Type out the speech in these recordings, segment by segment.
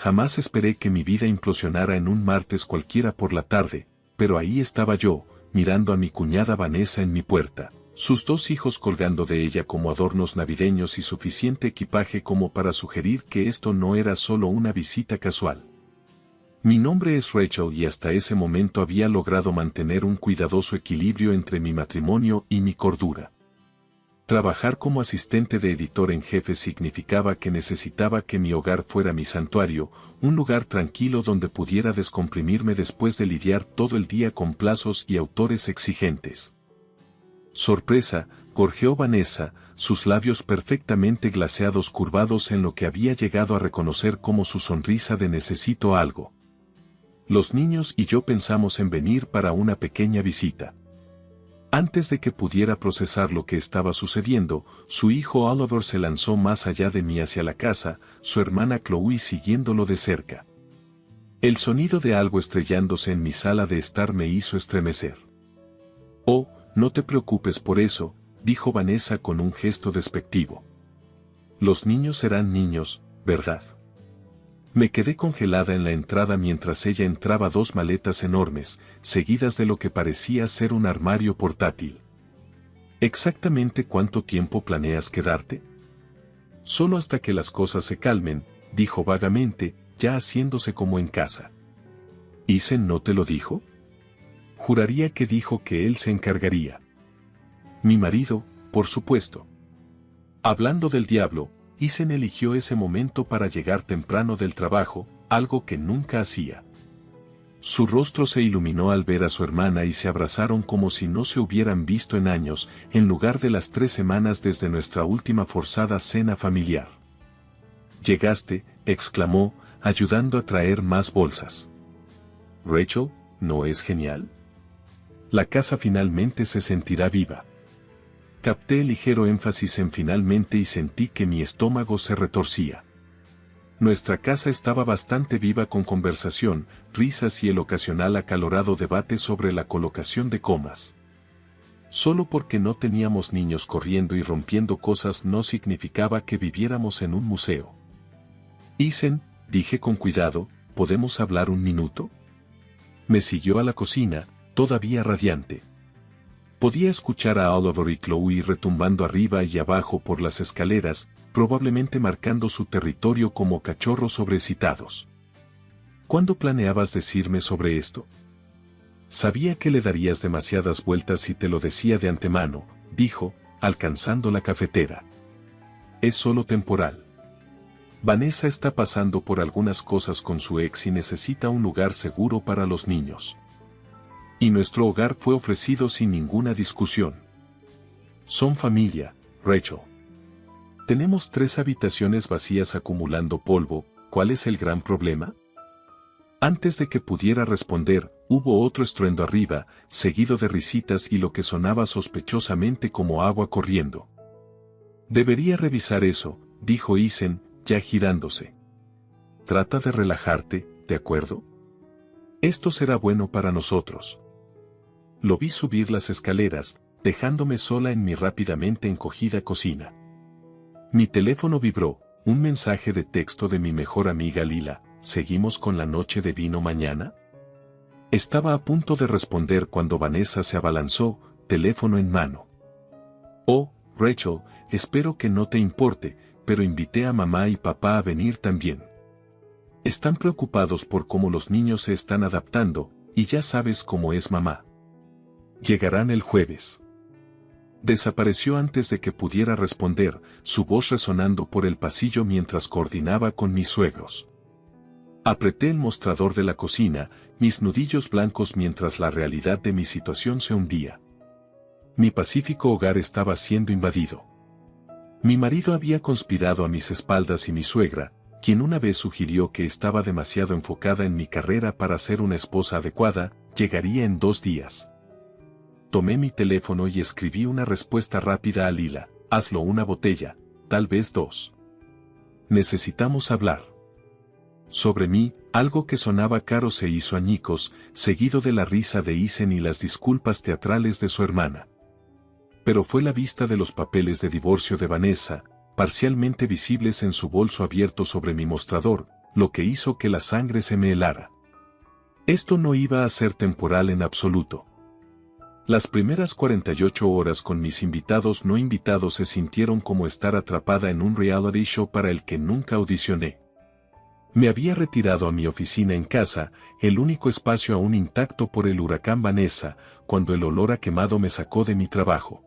Jamás esperé que mi vida implosionara en un martes cualquiera por la tarde, pero ahí estaba yo, mirando a mi cuñada Vanessa en mi puerta, sus 2 hijos colgando de ella como adornos navideños y suficiente equipaje como para sugerir que esto no era solo una visita casual. Mi nombre es Rachel y hasta ese momento había logrado mantener un cuidadoso equilibrio entre mi matrimonio y mi cordura. Trabajar como asistente de editor en jefe significaba que necesitaba que mi hogar fuera mi santuario, un lugar tranquilo donde pudiera descomprimirme después de lidiar todo el día con plazos y autores exigentes. Sorpresa, gorjeó Vanessa, sus labios perfectamente glaseados curvados en lo que había llegado a reconocer como su sonrisa de necesito algo. Los niños y yo pensamos en venir para una pequeña visita. Antes de que pudiera procesar lo que estaba sucediendo, su hijo Oliver se lanzó más allá de mí hacia la casa, su hermana Chloe siguiéndolo de cerca. El sonido de algo estrellándose en mi sala de estar me hizo estremecer. Oh, no te preocupes por eso, dijo Vanessa con un gesto despectivo. Los niños serán niños, ¿verdad? Me quedé congelada en la entrada mientras ella entraba 2 maletas enormes, seguidas de lo que parecía ser un armario portátil. ¿Exactamente cuánto tiempo planeas quedarte? Solo hasta que las cosas se calmen, dijo vagamente, ya haciéndose como en casa. ¿Isen no te lo dijo? Juraría que dijo que él se encargaría. Mi marido, por supuesto. Hablando del diablo, Isen eligió ese momento para llegar temprano del trabajo, algo que nunca hacía. Su rostro se iluminó al ver a su hermana y se abrazaron como si no se hubieran visto en años, en lugar de las 3 semanas desde nuestra última forzada cena familiar. «Llegaste», exclamó, ayudando a traer más bolsas. «Rachel, ¿no es genial? La casa finalmente se sentirá viva». Capté el ligero énfasis en finalmente y sentí que mi estómago se retorcía. Nuestra casa estaba bastante viva con conversación, risas y el ocasional acalorado debate sobre la colocación de comas. Solo porque no teníamos niños corriendo y rompiendo cosas no significaba que viviéramos en un museo. «Isen», dije con cuidado, ¿podemos hablar un minuto? Me siguió a la cocina, todavía radiante. Podía escuchar a Oliver y Chloe retumbando arriba y abajo por las escaleras, probablemente marcando su territorio como cachorros sobrecitados. ¿Cuándo planeabas decirme sobre esto? Sabía que le darías demasiadas vueltas si te lo decía de antemano, dijo, alcanzando la cafetera. Es solo temporal. Vanessa está pasando por algunas cosas con su ex y necesita un lugar seguro para los niños. Y nuestro hogar fue ofrecido sin ninguna discusión. Son familia, Rachel. Tenemos 3 habitaciones vacías acumulando polvo, ¿cuál es el gran problema? Antes de que pudiera responder, hubo otro estruendo arriba, seguido de risitas y lo que sonaba sospechosamente como agua corriendo. Debería revisar eso, dijo Isen, ya girándose. Trata de relajarte, ¿de acuerdo? Esto será bueno para nosotros. Lo vi subir las escaleras, dejándome sola en mi rápidamente encogida cocina. Mi teléfono vibró, un mensaje de texto de mi mejor amiga Lila, ¿seguimos con la noche de vino mañana? Estaba a punto de responder cuando Vanessa se abalanzó, teléfono en mano. Oh, Rachel, espero que no te importe, pero invité a mamá y papá a venir también. Están preocupados por cómo los niños se están adaptando, y ya sabes cómo es mamá. Llegarán el jueves. Desapareció antes de que pudiera responder, su voz resonando por el pasillo mientras coordinaba con mis suegros. Apreté el mostrador de la cocina, mis nudillos blancos mientras la realidad de mi situación se hundía. Mi pacífico hogar estaba siendo invadido. Mi marido había conspirado a mis espaldas y mi suegra, quien una vez sugirió que estaba demasiado enfocada en mi carrera para ser una esposa adecuada, llegaría en 2 días. Tomé mi teléfono y escribí una respuesta rápida a Lila, hazlo una botella, tal vez 2. Necesitamos hablar. Sobre mí, algo que sonaba caro se hizo añicos, seguido de la risa de Isen y las disculpas teatrales de su hermana. Pero fue la vista de los papeles de divorcio de Vanessa, parcialmente visibles en su bolso abierto sobre mi mostrador, lo que hizo que la sangre se me helara. Esto no iba a ser temporal en absoluto. Las primeras 48 horas con mis invitados no invitados se sintieron como estar atrapada en un reality show para el que nunca audicioné. Me había retirado a mi oficina en casa, el único espacio aún intacto por el huracán Vanessa, cuando el olor a quemado me sacó de mi trabajo.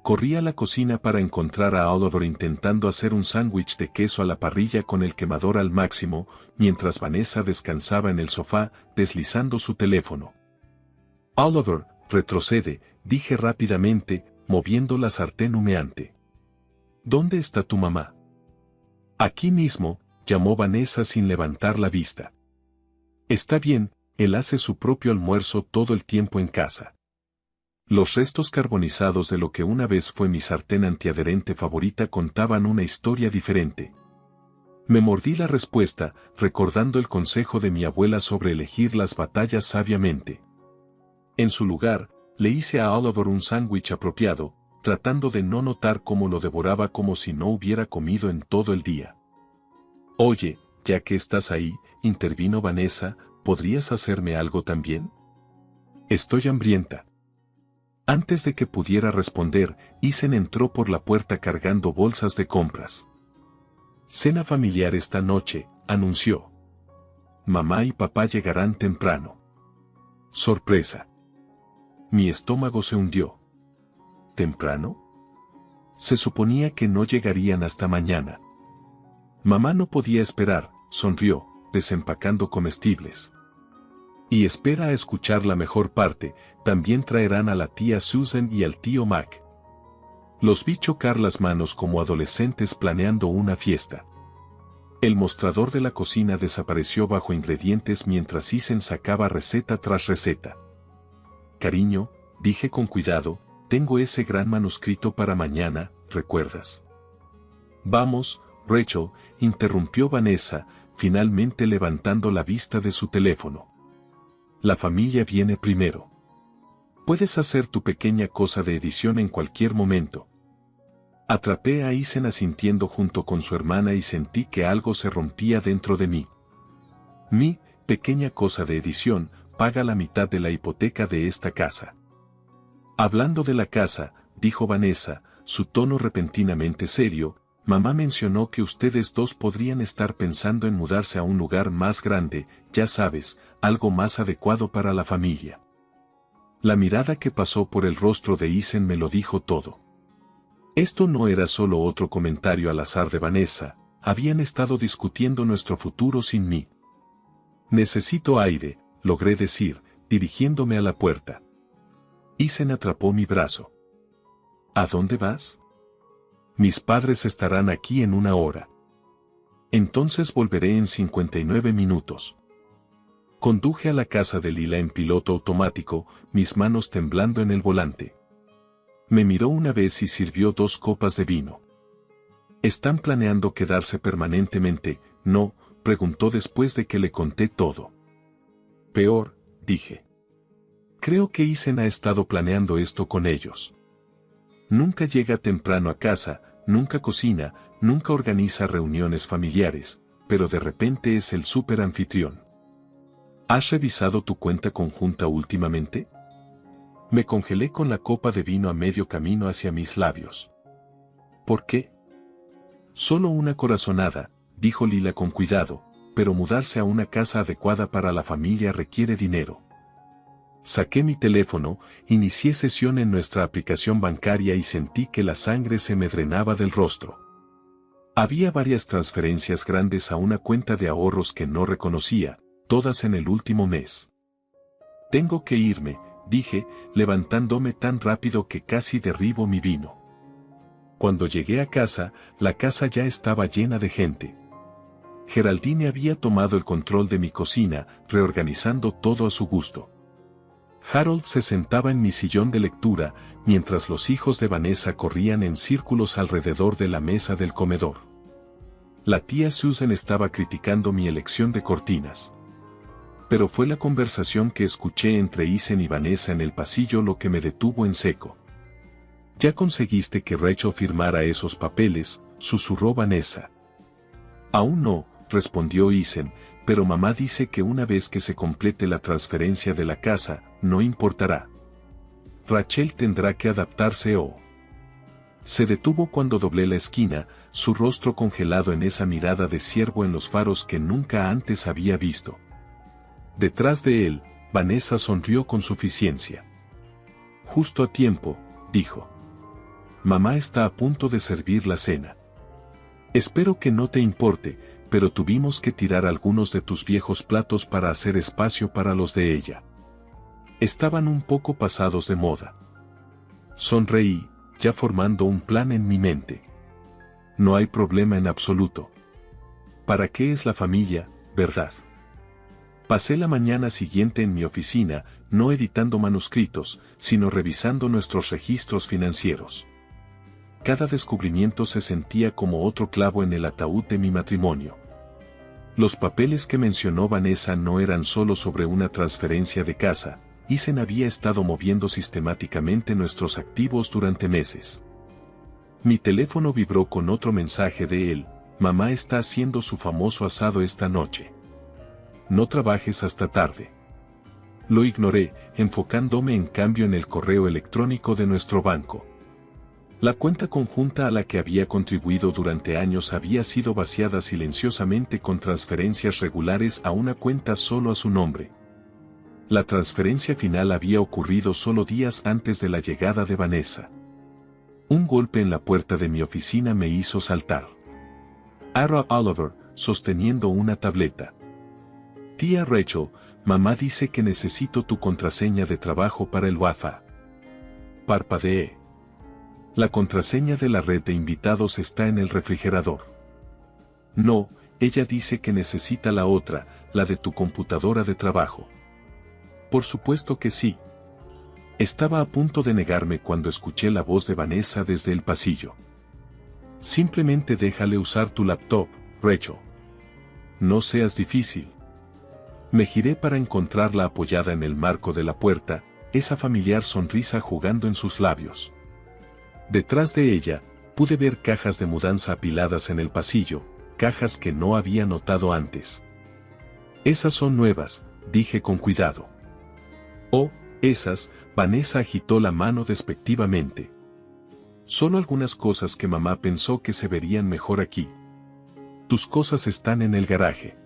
Corrí a la cocina para encontrar a Oliver intentando hacer un sándwich de queso a la parrilla con el quemador al máximo, mientras Vanessa descansaba en el sofá, deslizando su teléfono. Oliver, retrocede, dije rápidamente, moviendo la sartén humeante. ¿Dónde está tu mamá? Aquí mismo, llamó Vanessa sin levantar la vista. Está bien, él hace su propio almuerzo todo el tiempo en casa. Los restos carbonizados de lo que una vez fue mi sartén antiadherente favorita contaban una historia diferente. Me mordí la respuesta, recordando el consejo de mi abuela sobre elegir las batallas sabiamente. En su lugar, le hice a Oliver un sándwich apropiado, tratando de no notar cómo lo devoraba como si no hubiera comido en todo el día. Oye, ya que estás ahí, intervino Vanessa, ¿podrías hacerme algo también? Estoy hambrienta. Antes de que pudiera responder, Isen entró por la puerta cargando bolsas de compras. Cena familiar esta noche, anunció. Mamá y papá llegarán temprano. Sorpresa. Mi estómago se hundió. ¿Temprano? Se suponía que no llegarían hasta mañana. Mamá no podía esperar, sonrió, desempacando comestibles. Y espera a escuchar la mejor parte, también traerán a la tía Susan y al tío Mac. Los vi chocar las manos como adolescentes planeando una fiesta. El mostrador de la cocina desapareció bajo ingredientes mientras Isen sacaba receta tras receta. Cariño, dije con cuidado, tengo ese gran manuscrito para mañana, ¿recuerdas? Vamos, Rachel, interrumpió Vanessa, finalmente levantando la vista de su teléfono. La familia viene primero. Puedes hacer tu pequeña cosa de edición en cualquier momento. Atrapé a Isen asintiendo junto con su hermana y sentí que algo se rompía dentro de mí. Mi pequeña cosa de edición paga la mitad de la hipoteca de esta casa. Hablando de la casa, dijo Vanessa, su tono repentinamente serio, mamá mencionó que ustedes dos podrían estar pensando en mudarse a un lugar más grande, ya sabes, algo más adecuado para la familia. La mirada que pasó por el rostro de Isen me lo dijo todo. Esto no era solo otro comentario al azar de Vanessa, habían estado discutiendo nuestro futuro sin mí. Necesito aire, logré decir, dirigiéndome a la puerta. Isen atrapó mi brazo. ¿A dónde vas? Mis padres estarán aquí en 1 hora. Entonces volveré en 59 minutos. Conduje a la casa de Lila en piloto automático, mis manos temblando en el volante. Me miró una vez y sirvió 2 copas de vino. ¿Están planeando quedarse permanentemente? No, preguntó después de que le conté todo. Peor, dije. Creo que Isen ha estado planeando esto con ellos. Nunca llega temprano a casa, nunca cocina, nunca organiza reuniones familiares, pero de repente es el súper anfitrión. ¿Has revisado tu cuenta conjunta últimamente? Me congelé con la copa de vino a medio camino hacia mis labios. ¿Por qué? Solo una corazonada, dijo Lila con cuidado, pero mudarse a una casa adecuada para la familia requiere dinero. Saqué mi teléfono, inicié sesión en nuestra aplicación bancaria y sentí que la sangre se me drenaba del rostro. Había varias transferencias grandes a una cuenta de ahorros que no reconocía, todas en el último mes. Tengo que irme, dije, levantándome tan rápido que casi derribo mi vino. Cuando llegué a casa, la casa ya estaba llena de gente. Geraldine había tomado el control de mi cocina, reorganizando todo a su gusto. Harold se sentaba en mi sillón de lectura, mientras los hijos de Vanessa corrían en círculos alrededor de la mesa del comedor. La tía Susan estaba criticando mi elección de cortinas. Pero fue la conversación que escuché entre Isen y Vanessa en el pasillo lo que me detuvo en seco. «¿Ya conseguiste que Rachel firmara esos papeles?», susurró Vanessa. «Aún no», respondió Isen, pero mamá dice que una vez que se complete la transferencia de la casa, no importará. Rachel tendrá que adaptarse o... Se detuvo cuando doblé la esquina, su rostro congelado en esa mirada de ciervo en los faros que nunca antes había visto. Detrás de él, Vanessa sonrió con suficiencia. Justo a tiempo, dijo. Mamá está a punto de servir la cena. Espero que no te importe, pero tuvimos que tirar algunos de tus viejos platos para hacer espacio para los de ella. Estaban un poco pasados de moda. Sonreí, ya formando un plan en mi mente. No hay problema en absoluto. ¿Para qué es la familia, verdad? Pasé la mañana siguiente en mi oficina, no editando manuscritos, sino revisando nuestros registros financieros. Cada descubrimiento se sentía como otro clavo en el ataúd de mi matrimonio. Los papeles que mencionó Vanessa no eran solo sobre una transferencia de casa. Isen había estado moviendo sistemáticamente nuestros activos durante meses. Mi teléfono vibró con otro mensaje de él: mamá está haciendo su famoso asado esta noche. No trabajes hasta tarde. Lo ignoré, enfocándome en cambio en el correo electrónico de nuestro banco. La cuenta conjunta a la que había contribuido durante años había sido vaciada silenciosamente con transferencias regulares a una cuenta solo a su nombre. La transferencia final había ocurrido solo días antes de la llegada de Vanessa. Un golpe en la puerta de mi oficina me hizo saltar. Era Oliver, sosteniendo una tableta. Tía Rachel, mamá dice que necesito tu contraseña de trabajo para el Wi-Fi. Parpadeé. La contraseña de la red de invitados está en el refrigerador. No, ella dice que necesita la otra, la de tu computadora de trabajo. Por supuesto que sí. Estaba a punto de negarme cuando escuché la voz de Vanessa desde el pasillo. Simplemente déjale usar tu laptop, Rachel. No seas difícil. Me giré para encontrarla apoyada en el marco de la puerta, esa familiar sonrisa jugando en sus labios. Detrás de ella, pude ver cajas de mudanza apiladas en el pasillo, cajas que no había notado antes. Esas son nuevas, dije con cuidado. Oh, esas, Vanessa agitó la mano despectivamente. Solo algunas cosas que mamá pensó que se verían mejor aquí. Tus cosas están en el garaje.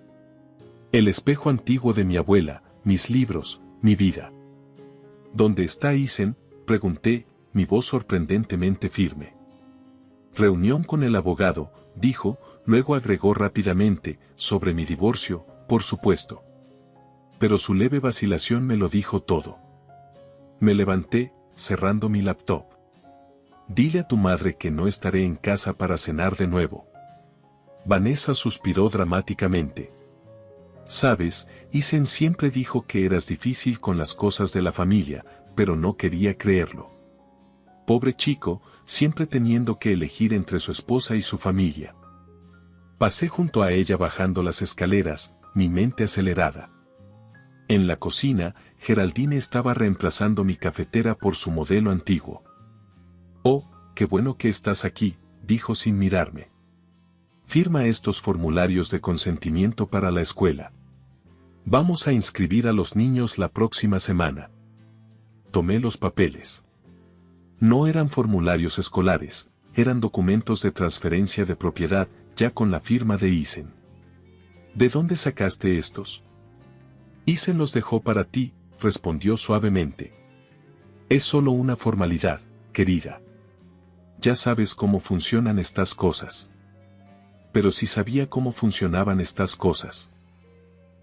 El espejo antiguo de mi abuela, mis libros, mi vida. ¿Dónde está Isen?, pregunté, mi voz sorprendentemente firme. Reunión con el abogado, dijo, luego agregó rápidamente, sobre mi divorcio, por supuesto. Pero su leve vacilación me lo dijo todo. Me levanté, cerrando mi laptop. Dile a tu madre que no estaré en casa para cenar de nuevo. Vanessa suspiró dramáticamente. Sabes, Isen siempre dijo que eras difícil con las cosas de la familia, pero no quería creerlo. Pobre chico, siempre teniendo que elegir entre su esposa y su familia. Pasé junto a ella bajando las escaleras, mi mente acelerada. En la cocina, Geraldine estaba reemplazando mi cafetera por su modelo antiguo. Oh, qué bueno que estás aquí, dijo sin mirarme. Firma estos formularios de consentimiento para la escuela. Vamos a inscribir a los niños la próxima semana. Tomé los papeles. No eran formularios escolares, eran documentos de transferencia de propiedad, ya con la firma de Isen. ¿De dónde sacaste estos? Isen los dejó para ti, respondió suavemente. Es solo una formalidad, querida. Ya sabes cómo funcionan estas cosas. Pero sí sabía cómo funcionaban estas cosas.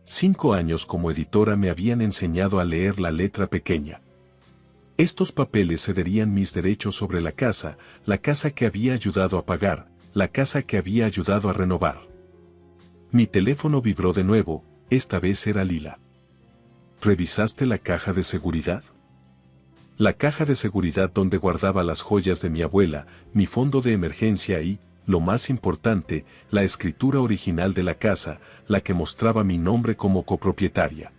5 años como editora me habían enseñado a leer la letra pequeña. Estos papeles cederían mis derechos sobre la casa que había ayudado a pagar, la casa que había ayudado a renovar. Mi teléfono vibró de nuevo, esta vez era Lila. ¿Revisaste la caja de seguridad? La caja de seguridad donde guardaba las joyas de mi abuela, mi fondo de emergencia y, lo más importante, la escritura original de la casa, la que mostraba mi nombre como copropietaria.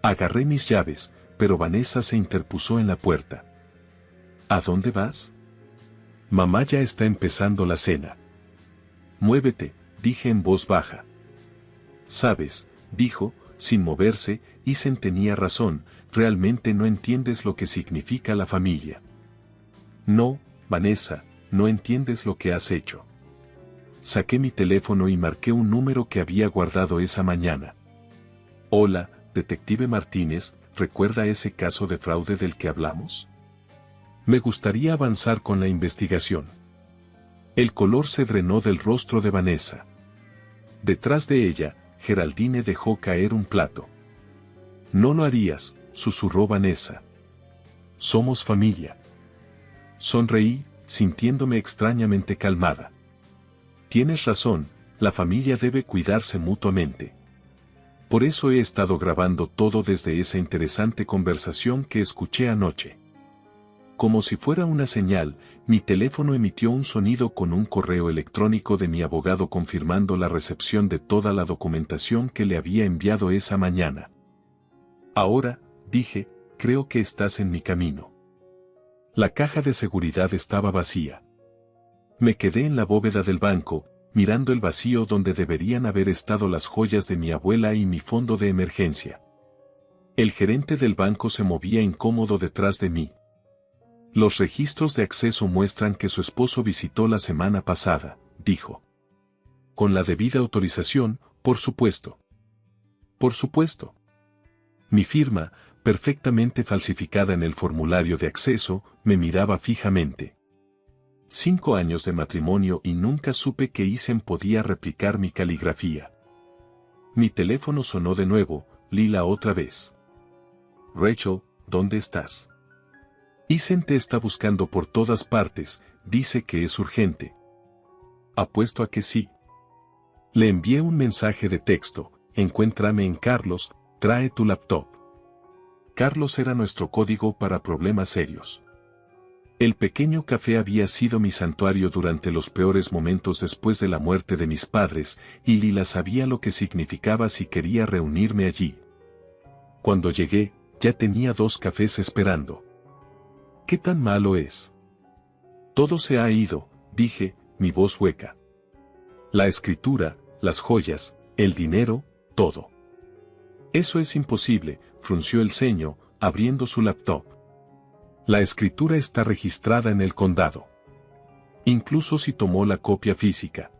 Agarré mis llaves, pero Vanessa se interpuso en la puerta. ¿A dónde vas? Mamá ya está empezando la cena. Muévete, dije en voz baja. Sabes, dijo, sin moverse, Isen tenía razón, realmente no entiendes lo que significa la familia. No, Vanessa, no entiendes lo que has hecho. Saqué mi teléfono y marqué un número que había guardado esa mañana. Hola, detective Martínez, ¿recuerda ese caso de fraude del que hablamos? Me gustaría avanzar con la investigación. El color se drenó del rostro de Vanessa. Detrás de ella, Geraldine dejó caer un plato. No lo harías, susurró Vanessa. Somos familia. Sonreí, sintiéndome extrañamente calmada. Tienes razón, la familia debe cuidarse mutuamente. Por eso he estado grabando todo desde esa interesante conversación que escuché anoche. Como si fuera una señal, mi teléfono emitió un sonido con un correo electrónico de mi abogado confirmando la recepción de toda la documentación que le había enviado esa mañana. Ahora, dije, creo que estás en mi camino. La caja de seguridad estaba vacía. Me quedé en la bóveda del banco, mirando el vacío donde deberían haber estado las joyas de mi abuela y mi fondo de emergencia. El gerente del banco se movía incómodo detrás de mí. Los registros de acceso muestran que su esposo visitó la semana pasada, dijo. Con la debida autorización, por supuesto. Por supuesto. Mi firma, perfectamente falsificada en el formulario de acceso, me miraba fijamente. 5 años de matrimonio y nunca supe que Isen podía replicar mi caligrafía. Mi teléfono sonó de nuevo, Lila otra vez. Rachel, ¿dónde estás? Isen te está buscando por todas partes, dice que es urgente. Apuesto a que sí. Le envié un mensaje de texto, encuéntrame en Carlos, trae tu laptop. Carlos era nuestro código para problemas serios. El pequeño café había sido mi santuario durante los peores momentos después de la muerte de mis padres, y Lila sabía lo que significaba si quería reunirme allí. Cuando llegué, ya tenía 2 cafés esperando. ¿Qué tan malo es? Todo se ha ido, dije, mi voz hueca. La escritura, las joyas, el dinero, todo. Eso es imposible, frunció el ceño, abriendo su laptop. La escritura está registrada en el condado. Incluso si tomó la copia física.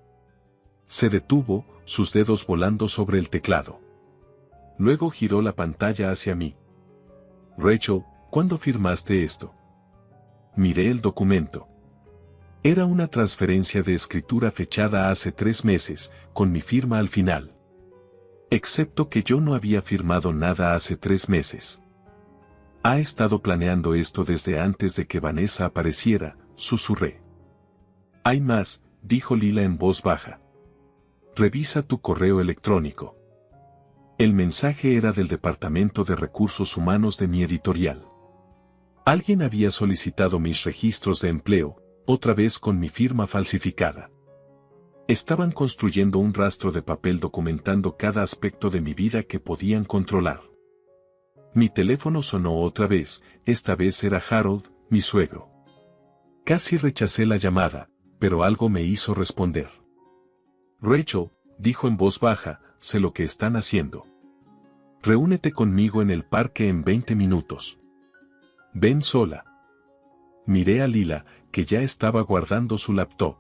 Se detuvo, sus dedos volando sobre el teclado. Luego giró la pantalla hacia mí. Rachel, ¿cuándo firmaste esto? Miré el documento. Era una transferencia de escritura fechada hace 3 meses, con mi firma al final. Excepto que yo no había firmado nada hace 3 meses. Ha estado planeando esto desde antes de que Vanessa apareciera, susurré. Hay más, dijo Lila en voz baja. Revisa tu correo electrónico. El mensaje era del Departamento de Recursos Humanos de mi editorial. Alguien había solicitado mis registros de empleo, otra vez con mi firma falsificada. Estaban construyendo un rastro de papel documentando cada aspecto de mi vida que podían controlar. Mi teléfono sonó otra vez, esta vez era Harold, mi suegro. Casi rechacé la llamada, pero algo me hizo responder. Rachel, dijo en voz baja, sé lo que están haciendo. Reúnete conmigo en el parque en 20 minutos. Ven sola. Miré a Lila, que ya estaba guardando su laptop.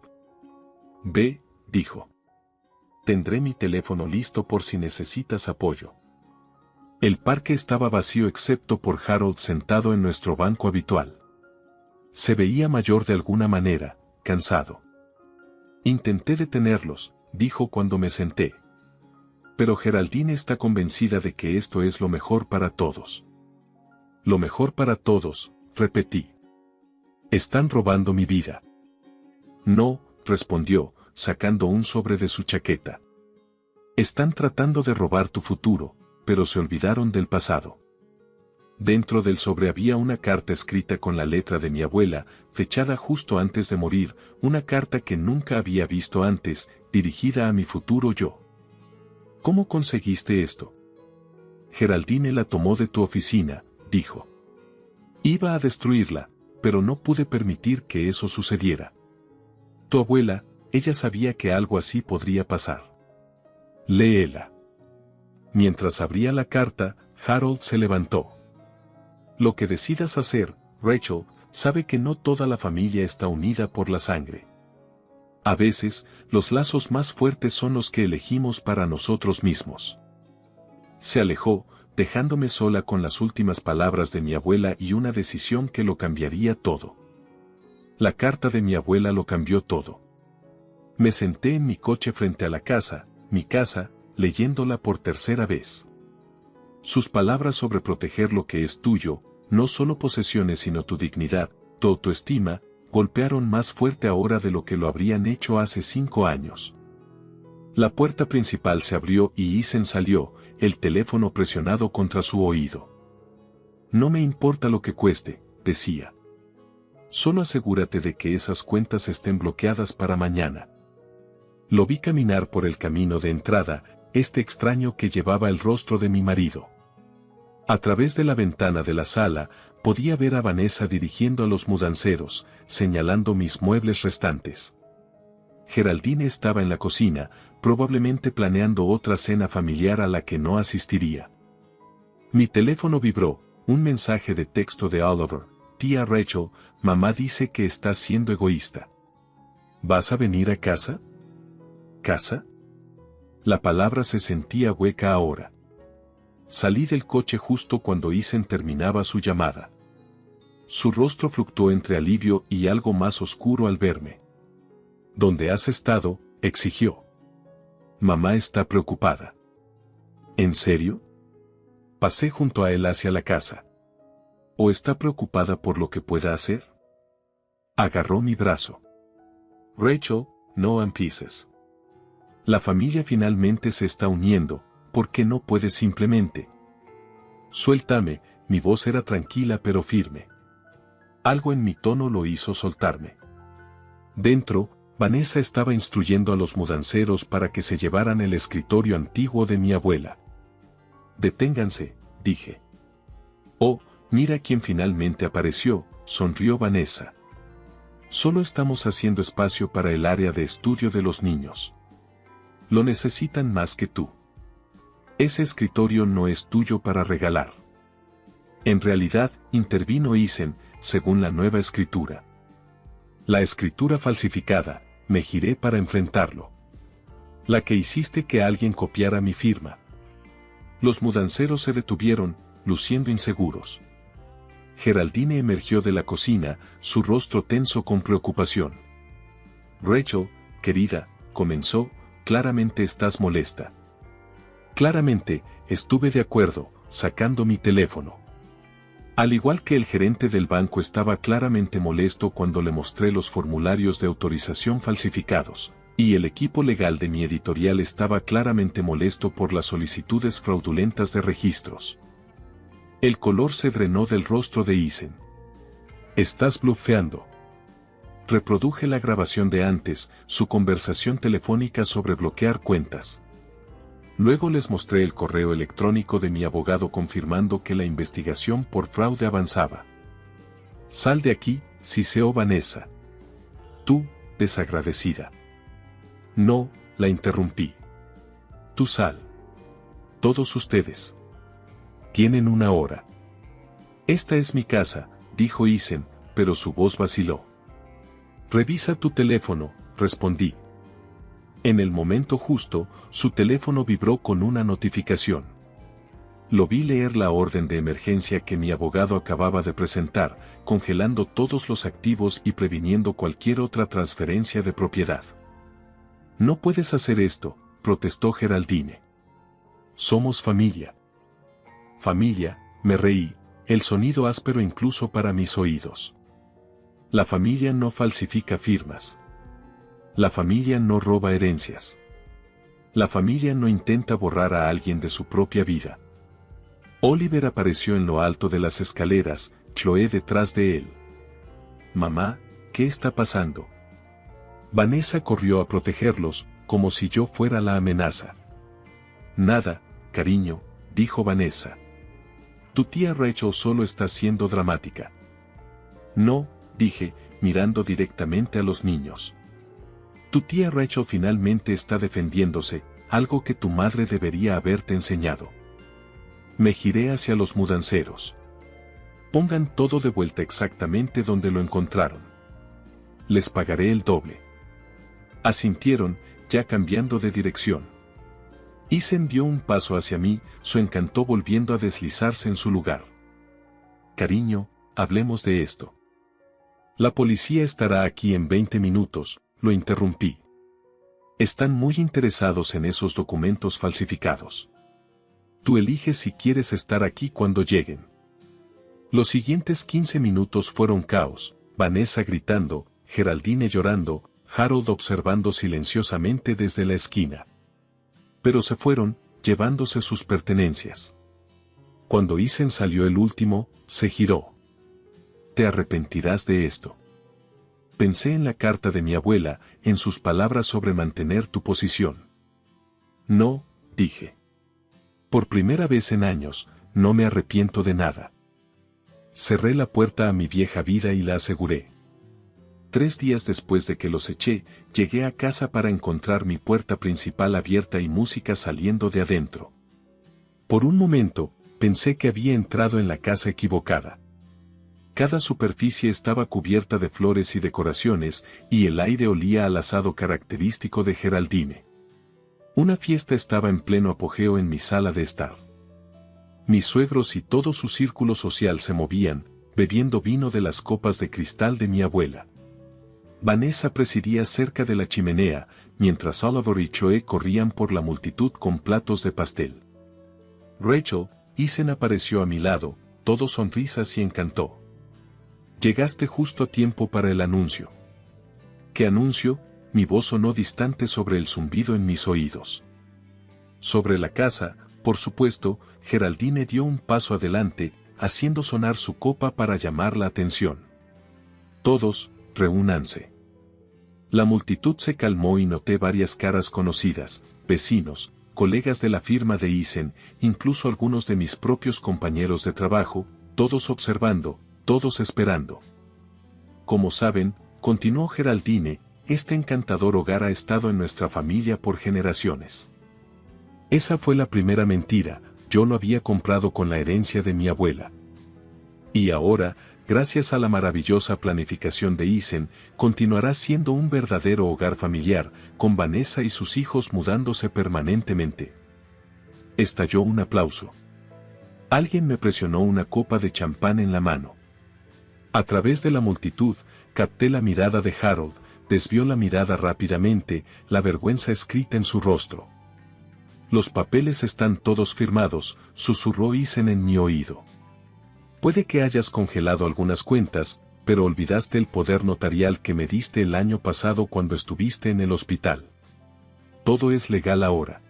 Ve, dijo. Tendré mi teléfono listo por si necesitas apoyo. El parque estaba vacío excepto por Harold sentado en nuestro banco habitual. Se veía mayor de alguna manera, cansado. Intenté detenerlos, dijo cuando me senté. Pero Geraldine está convencida de que esto es lo mejor para todos. Lo mejor para todos, repetí. Están robando mi vida. No, respondió, sacando un sobre de su chaqueta. Están tratando de robar tu futuro, pero se olvidaron del pasado. Dentro del sobre había una carta escrita con la letra de mi abuela, fechada justo antes de morir, una carta que nunca había visto antes, dirigida a mi futuro yo. ¿Cómo conseguiste esto? Geraldine la tomó de tu oficina, dijo. Iba a destruirla, pero no pude permitir que eso sucediera. Tu abuela, ella sabía que algo así podría pasar. Léela. Mientras abría la carta, Harold se levantó. Lo que decidas hacer, Rachel, sabe que no toda la familia está unida por la sangre. A veces, los lazos más fuertes son los que elegimos para nosotros mismos. Se alejó, dejándome sola con las últimas palabras de mi abuela y una decisión que lo cambiaría todo. La carta de mi abuela lo cambió todo. Me senté en mi coche frente a la casa, mi casa, leyéndola por tercera vez. Sus palabras sobre proteger lo que es tuyo, no solo posesiones sino tu dignidad, tu autoestima, golpearon más fuerte ahora de lo que lo habrían hecho hace 5 años. La puerta principal se abrió y Ethan salió, el teléfono presionado contra su oído. No me importa lo que cueste, decía. Solo asegúrate de que esas cuentas estén bloqueadas para mañana. Lo vi caminar por el camino de entrada, este extraño que llevaba el rostro de mi marido. A través de la ventana de la sala, podía ver a Vanessa dirigiendo a los mudanceros, señalando mis muebles restantes. Geraldine estaba en la cocina, probablemente planeando otra cena familiar a la que no asistiría. Mi teléfono vibró, un mensaje de texto de Oliver. Tía Rachel, mamá dice que estás siendo egoísta. ¿Vas a venir a casa? ¿Casa? La palabra se sentía hueca ahora. Salí del coche justo cuando Ethan terminaba su llamada. Su rostro fluctuó entre alivio y algo más oscuro al verme. ¿Dónde has estado?, exigió. Mamá está preocupada. ¿En serio? Pasé junto a él hacia la casa. ¿O está preocupada por lo que pueda hacer? Agarró mi brazo. Rachel, no empieces. La familia finalmente se está uniendo, ¿por qué no puedes simplemente? Suéltame, mi voz era tranquila pero firme. Algo en mi tono lo hizo soltarme. Dentro, Vanessa estaba instruyendo a los mudanceros para que se llevaran el escritorio antiguo de mi abuela. Deténganse, dije. Oh, mira quién finalmente apareció, sonrió Vanessa. Solo estamos haciendo espacio para el área de estudio de los niños. Lo necesitan más que tú. Ese escritorio no es tuyo para regalar. En realidad, intervino Ethan, según la nueva escritura. La escritura falsificada, me giré para enfrentarlo. La que hiciste que alguien copiara mi firma. Los mudanceros se detuvieron, luciendo inseguros. Geraldine emergió de la cocina, su rostro tenso con preocupación. Rachel, querida, comenzó, claramente estás molesta. Claramente, estuve de acuerdo, sacando mi teléfono. Al igual que el gerente del banco estaba claramente molesto cuando le mostré los formularios de autorización falsificados, y el equipo legal de mi editorial estaba claramente molesto por las solicitudes fraudulentas de registros. El color se drenó del rostro de Ethan. Estás blufeando. Reproduje la grabación de antes, su conversación telefónica sobre bloquear cuentas. Luego les mostré el correo electrónico de mi abogado confirmando que la investigación por fraude avanzaba. Sal de aquí, siseó Vanessa. Tú, desagradecida. No, la interrumpí. Tú sal. Todos ustedes. Tienen 1 hora. Esta es mi casa, dijo Ethan, pero su voz vaciló. Revisa tu teléfono, respondí. En el momento justo, su teléfono vibró con una notificación. Lo vi leer la orden de emergencia que mi abogado acababa de presentar, congelando todos los activos y previniendo cualquier otra transferencia de propiedad. No puedes hacer esto, protestó Geraldine. Somos familia. Familia, me reí, el sonido áspero incluso para mis oídos. La familia no falsifica firmas. La familia no roba herencias. La familia no intenta borrar a alguien de su propia vida. Oliver apareció en lo alto de las escaleras, Chloe detrás de él. Mamá, ¿qué está pasando? Vanessa corrió a protegerlos, como si yo fuera la amenaza. Nada, cariño, dijo Vanessa. Tu tía Rachel solo está siendo dramática. No, dije, mirando directamente a los niños. Tu tía Rachel finalmente está defendiéndose, algo que tu madre debería haberte enseñado. Me giré hacia los mudanceros. Pongan todo de vuelta exactamente donde lo encontraron. Les pagaré el doble. Asintieron, ya cambiando de dirección. Isen dio un paso hacia mí, su encanto volviendo a deslizarse en su lugar. Cariño, hablemos de esto. La policía estará aquí en 20 minutos, lo interrumpí. Están muy interesados en esos documentos falsificados. Tú eliges si quieres estar aquí cuando lleguen. Los siguientes 15 minutos fueron caos, Vanessa gritando, Geraldine llorando, Harold observando silenciosamente desde la esquina. Pero se fueron, llevándose sus pertenencias. Cuando Isen salió el último, se giró. Te arrepentirás de esto. Pensé en la carta de mi abuela, en sus palabras sobre mantener tu posición. No, dije. Por primera vez en años, no me arrepiento de nada. Cerré la puerta a mi vieja vida y la aseguré. 3 días después de que los eché, llegué a casa para encontrar mi puerta principal abierta y música saliendo de adentro. Por un momento, pensé que había entrado en la casa equivocada. Cada superficie estaba cubierta de flores y decoraciones, y el aire olía al asado característico de Geraldine. Una fiesta estaba en pleno apogeo en mi sala de estar. Mis suegros y todo su círculo social se movían, bebiendo vino de las copas de cristal de mi abuela. Vanessa presidía cerca de la chimenea, mientras Oliver y Choe corrían por la multitud con platos de pastel. Rachel, Isen apareció a mi lado, todo sonrisas y encantó. Llegaste justo a tiempo para el anuncio. ¿Qué anuncio? Mi voz sonó distante sobre el zumbido en mis oídos. Sobre la casa, por supuesto, Geraldine dio un paso adelante, haciendo sonar su copa para llamar la atención. Todos, reúnanse. La multitud se calmó y noté varias caras conocidas, vecinos, colegas de la firma de Isen, incluso algunos de mis propios compañeros de trabajo, todos observando, todos esperando. Como saben, continuó Geraldine, este encantador hogar ha estado en nuestra familia por generaciones. Esa fue la primera mentira, yo lo había comprado con la herencia de mi abuela. Y ahora, gracias a la maravillosa planificación de Isen, continuará siendo un verdadero hogar familiar, con Vanessa y sus hijos mudándose permanentemente. Estalló un aplauso. Alguien me presionó una copa de champán en la mano. A través de la multitud, capté la mirada de Harold, desvió la mirada rápidamente, la vergüenza escrita en su rostro. Los papeles están todos firmados, susurró Isen en mi oído. Puede que hayas congelado algunas cuentas, pero olvidaste el poder notarial que me diste el año pasado cuando estuviste en el hospital. Todo es legal ahora.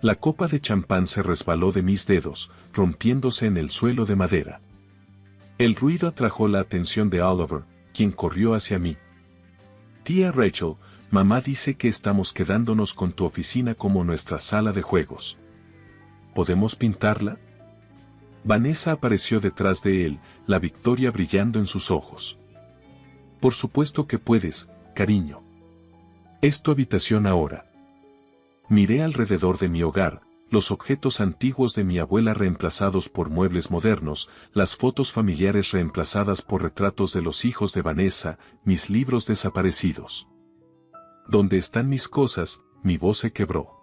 La copa de champán se resbaló de mis dedos, rompiéndose en el suelo de madera. El ruido atrajo la atención de Oliver, quien corrió hacia mí. Tía Rachel, mamá dice que estamos quedándonos con tu oficina como nuestra sala de juegos. ¿Podemos pintarla? Vanessa apareció detrás de él, la victoria brillando en sus ojos. Por supuesto que puedes, cariño. Es tu habitación ahora. Miré alrededor de mi hogar, los objetos antiguos de mi abuela reemplazados por muebles modernos, las fotos familiares reemplazadas por retratos de los hijos de Vanessa, mis libros desaparecidos. ¿Dónde están mis cosas? Mi voz se quebró.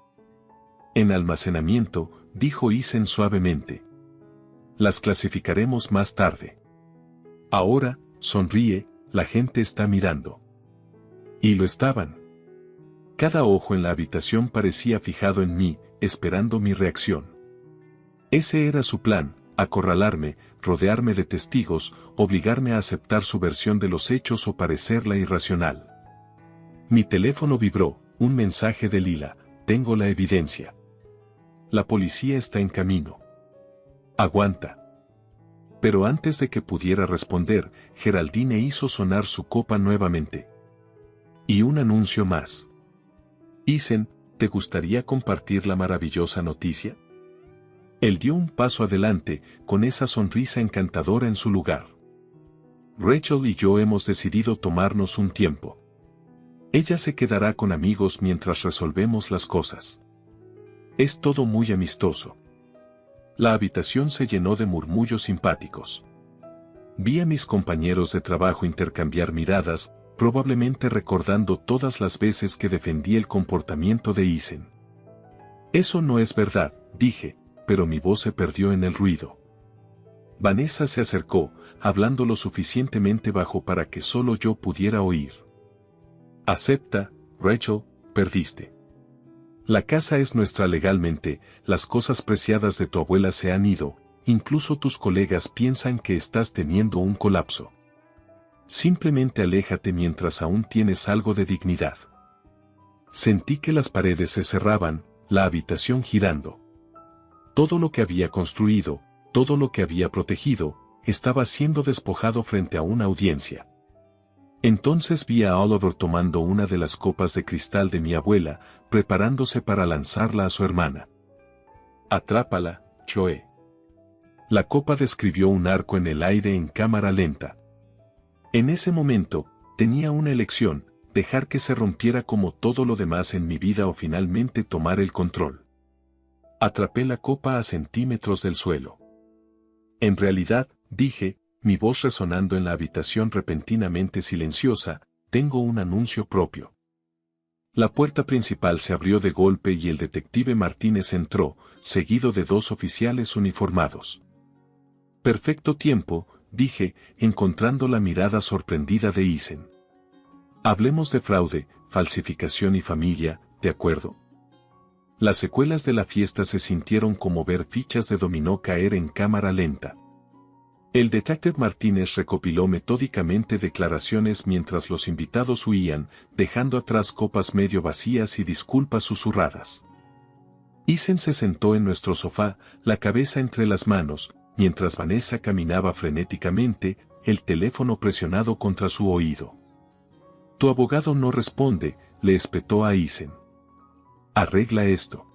En almacenamiento, dijo Isen suavemente. Las clasificaremos más tarde. Ahora, sonríe, la gente está mirando. Y lo estaban. Cada ojo en la habitación parecía fijado en mí, esperando mi reacción. Ese era su plan, acorralarme, rodearme de testigos, obligarme a aceptar su versión de los hechos o parecerla irracional. Mi teléfono vibró, un mensaje de Lila, tengo la evidencia. La policía está en camino. Aguanta. Pero antes de que pudiera responder, Geraldine hizo sonar su copa nuevamente. Y un anuncio más. Isen, ¿te gustaría compartir la maravillosa noticia? Él dio un paso adelante, con esa sonrisa encantadora en su lugar. Rachel y yo hemos decidido tomarnos un tiempo. Ella se quedará con amigos mientras resolvemos las cosas. Es todo muy amistoso. La habitación se llenó de murmullos simpáticos. Vi a mis compañeros de trabajo intercambiar miradas, probablemente recordando todas las veces que defendí el comportamiento de Isen. Eso no es verdad, dije, pero mi voz se perdió en el ruido. Vanessa se acercó, hablando lo suficientemente bajo para que solo yo pudiera oír. Acepta, Rachel, perdiste. La casa es nuestra legalmente, las cosas preciadas de tu abuela se han ido, incluso tus colegas piensan que estás teniendo un colapso. Simplemente aléjate mientras aún tienes algo de dignidad. Sentí que las paredes se cerraban, la habitación girando. Todo lo que había construido, todo lo que había protegido, estaba siendo despojado frente a una audiencia. Entonces vi a Oliver tomando una de las copas de cristal de mi abuela, preparándose para lanzarla a su hermana. Atrápala, Choe. La copa describió un arco en el aire en cámara lenta. En ese momento, tenía una elección, dejar que se rompiera como todo lo demás en mi vida o finalmente tomar el control. Atrapé la copa a centímetros del suelo. En realidad, dije, mi voz resonando en la habitación repentinamente silenciosa, tengo un anuncio propio. La puerta principal se abrió de golpe y el detective Martínez entró, seguido de 2 oficiales uniformados. Perfecto tiempo, dije, encontrando la mirada sorprendida de Isen. Hablemos de fraude, falsificación y familia, ¿de acuerdo? Las secuelas de la fiesta se sintieron como ver fichas de dominó caer en cámara lenta. El detective Martínez recopiló metódicamente declaraciones mientras los invitados huían, dejando atrás copas medio vacías y disculpas susurradas. Isen se sentó en nuestro sofá, la cabeza entre las manos, mientras Vanessa caminaba frenéticamente, el teléfono presionado contra su oído. Tu abogado no responde, le espetó a Isen. Arregla esto.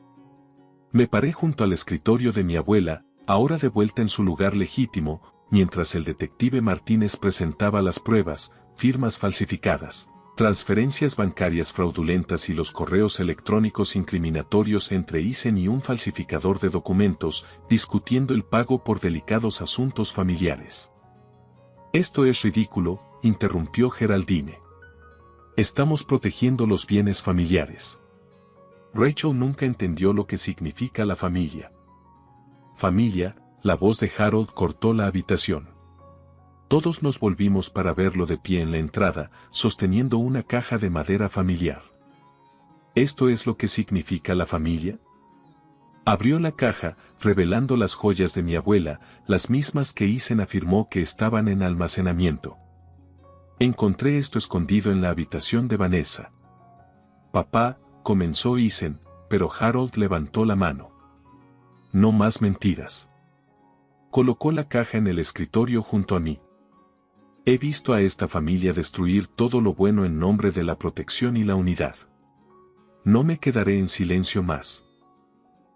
Me paré junto al escritorio de mi abuela, ahora de vuelta en su lugar legítimo, mientras el detective Martínez presentaba las pruebas, firmas falsificadas, transferencias bancarias fraudulentas y los correos electrónicos incriminatorios entre Isen y un falsificador de documentos, discutiendo el pago por delicados asuntos familiares. Esto es ridículo, interrumpió Geraldine. Estamos protegiendo los bienes familiares. Rachel nunca entendió lo que significa la familia. Familia, la voz de Harold cortó la habitación. Todos nos volvimos para verlo de pie en la entrada, sosteniendo una caja de madera familiar. ¿Esto es lo que significa la familia? Abrió la caja, revelando las joyas de mi abuela, las mismas que Isen afirmó que estaban en almacenamiento. Encontré esto escondido en la habitación de Vanessa. Papá, comenzó Isen, pero Harold levantó la mano. No más mentiras. Colocó la caja en el escritorio junto a mí. He visto a esta familia destruir todo lo bueno en nombre de la protección y la unidad. No me quedaré en silencio más.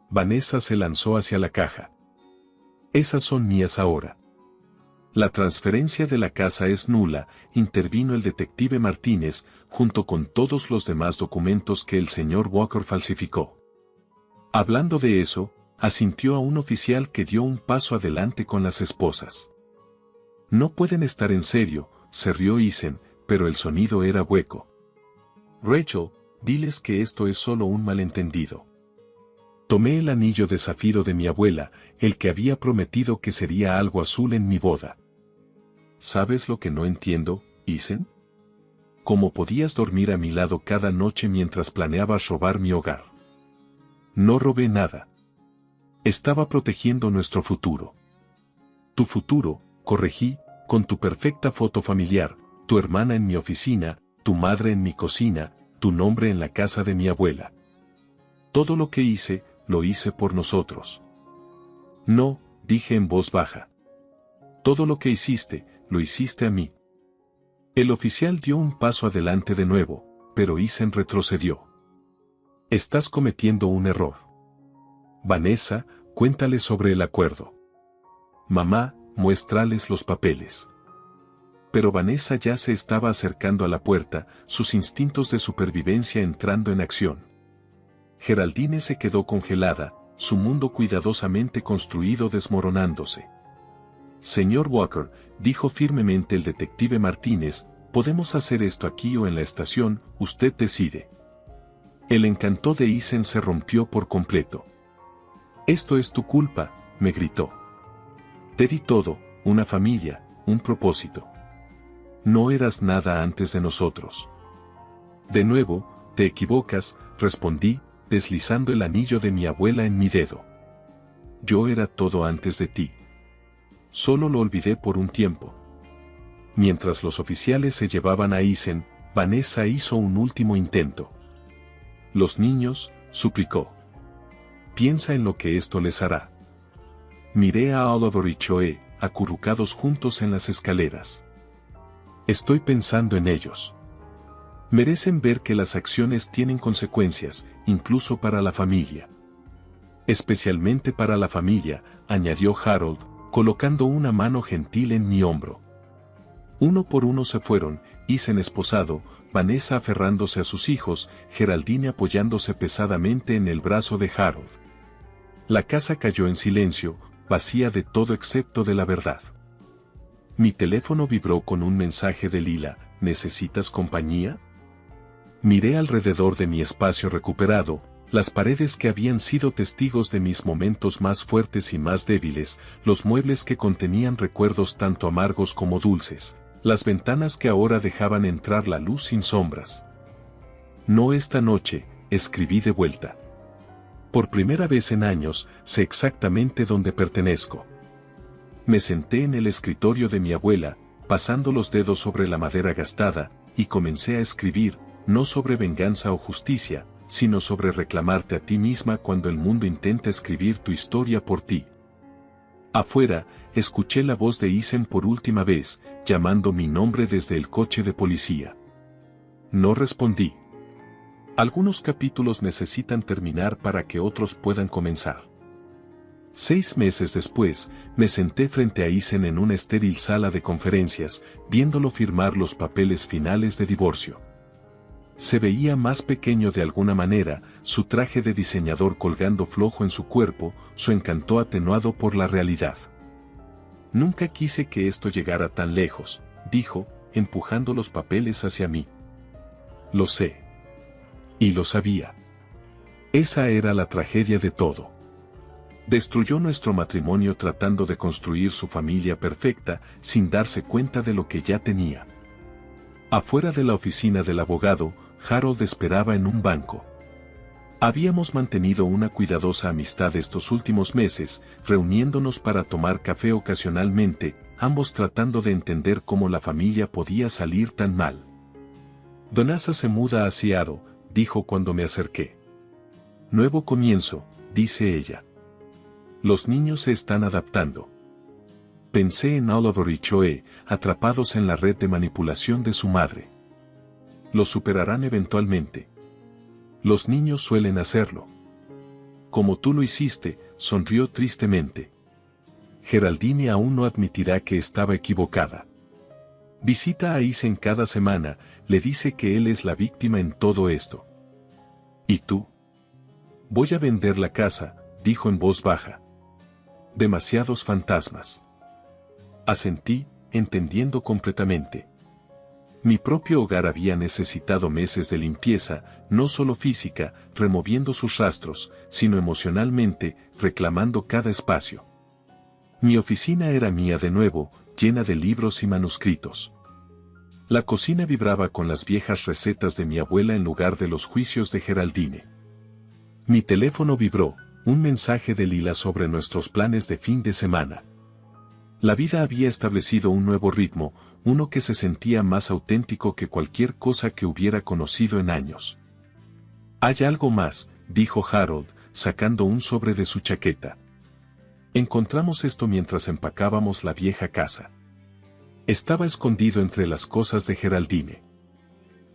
Vanessa se lanzó hacia la caja. Esas son mías ahora. La transferencia de la casa es nula, intervino el detective Martínez, junto con todos los demás documentos que el señor Walker falsificó. Hablando de eso, asintió a un oficial que dio un paso adelante con las esposas. No pueden estar en serio, se rió Isen, pero el sonido era hueco. Rachel, diles que esto es solo un malentendido. Tomé el anillo de zafiro de mi abuela, el que había prometido que sería algo azul en mi boda. ¿Sabes lo que no entiendo, Isen? ¿Cómo podías dormir a mi lado cada noche mientras planeabas robar mi hogar? No robé nada. Estaba protegiendo nuestro futuro. Tu futuro, corregí, con tu perfecta foto familiar, tu hermana en mi oficina, tu madre en mi cocina, tu nombre en la casa de mi abuela. Todo lo que hice, lo hice por nosotros. No, dije en voz baja. Todo lo que hiciste, lo hiciste a mí. El oficial dio un paso adelante de nuevo, pero Isen retrocedió. Estás cometiendo un error. Vanessa, cuéntale sobre el acuerdo. Mamá, muéstrales los papeles. Pero Vanessa ya se estaba acercando a la puerta, sus instintos de supervivencia entrando en acción. Geraldine se quedó congelada, su mundo cuidadosamente construido desmoronándose. Señor Walker, dijo firmemente el detective Martínez, podemos hacer esto aquí o en la estación, usted decide. El encanto de Eisen se rompió por completo. Esto es tu culpa, me gritó. Te di todo, una familia, un propósito. No eras nada antes de nosotros. De nuevo, te equivocas, respondí, deslizando el anillo de mi abuela en mi dedo. Yo era todo antes de ti. Solo lo olvidé por un tiempo. Mientras los oficiales se llevaban a Eisen, Vanessa hizo un último intento. Los niños, suplicó. Piensa en lo que esto les hará. Miré a Oliver y Choe, acurrucados juntos en las escaleras. Estoy pensando en ellos. Merecen ver que las acciones tienen consecuencias, incluso para la familia. Especialmente para la familia, añadió Harold, colocando una mano gentil en mi hombro. Uno por uno se fueron, Eisen esposado, Vanessa aferrándose a sus hijos, Geraldine apoyándose pesadamente en el brazo de Harold. La casa cayó en silencio, vacía de todo excepto de la verdad. Mi teléfono vibró con un mensaje de Lila, ¿necesitas compañía? Miré alrededor de mi espacio recuperado, las paredes que habían sido testigos de mis momentos más fuertes y más débiles, los muebles que contenían recuerdos tanto amargos como dulces, las ventanas que ahora dejaban entrar la luz sin sombras. No esta noche, escribí de vuelta. Por primera vez en años, sé exactamente dónde pertenezco. Me senté en el escritorio de mi abuela, pasando los dedos sobre la madera gastada, y comencé a escribir, no sobre venganza o justicia, sino sobre reclamarte a ti misma cuando el mundo intenta escribir tu historia por ti. Afuera, escuché la voz de Eisen por última vez, llamando mi nombre desde el coche de policía. No respondí. Algunos capítulos necesitan terminar para que otros puedan comenzar. 6 meses después, me senté frente a Eisen en una estéril sala de conferencias, viéndolo firmar los papeles finales de divorcio. Se veía más pequeño de alguna manera, su traje de diseñador colgando flojo en su cuerpo, su encanto atenuado por la realidad. Nunca quise que esto llegara tan lejos, dijo, empujando los papeles hacia mí. Lo sé. Y lo sabía. Esa era la tragedia de todo. Destruyó nuestro matrimonio tratando de construir su familia perfecta, sin darse cuenta de lo que ya tenía. Afuera de la oficina del abogado, Harold esperaba en un banco. Habíamos mantenido una cuidadosa amistad estos últimos meses, reuniéndonos para tomar café ocasionalmente, ambos tratando de entender cómo la familia podía salir tan mal. Donasa se muda a Seattle, dijo cuando me acerqué. Nuevo comienzo, dice ella. Los niños se están adaptando. Pensé en Oliver y Choe, atrapados en la red de manipulación de su madre. Lo superarán eventualmente. Los niños suelen hacerlo. Como tú lo hiciste, sonrió tristemente. Geraldine aún no admitirá que estaba equivocada. Visita a Eisen cada semana, le dice que él es la víctima en todo esto. ¿Y tú? Voy a vender la casa, dijo en voz baja. Demasiados fantasmas. Asentí, entendiendo completamente. Mi propio hogar había necesitado meses de limpieza, no solo física, removiendo sus rastros, sino emocionalmente, reclamando cada espacio. Mi oficina era mía de nuevo, llena de libros y manuscritos. La cocina vibraba con las viejas recetas de mi abuela en lugar de los juicios de Geraldine. Mi teléfono vibró, un mensaje de Lila sobre nuestros planes de fin de semana. La vida había establecido un nuevo ritmo, uno que se sentía más auténtico que cualquier cosa que hubiera conocido en años. Hay algo más, dijo Harold, sacando un sobre de su chaqueta. Encontramos esto mientras empacábamos la vieja casa. Estaba escondido entre las cosas de Geraldine.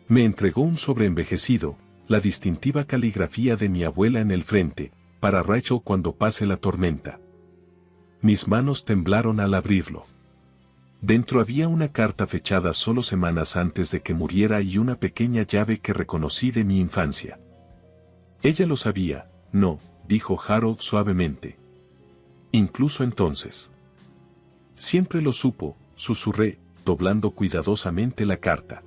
Me entregó un sobre envejecido, la distintiva caligrafía de mi abuela en el frente, para Rachel cuando pase la tormenta. Mis manos temblaron al abrirlo. Dentro había una carta fechada solo semanas antes de que muriera y una pequeña llave que reconocí de mi infancia. Ella lo sabía, no, dijo Harold suavemente. Incluso entonces. Siempre lo supo, susurré, doblando cuidadosamente la carta.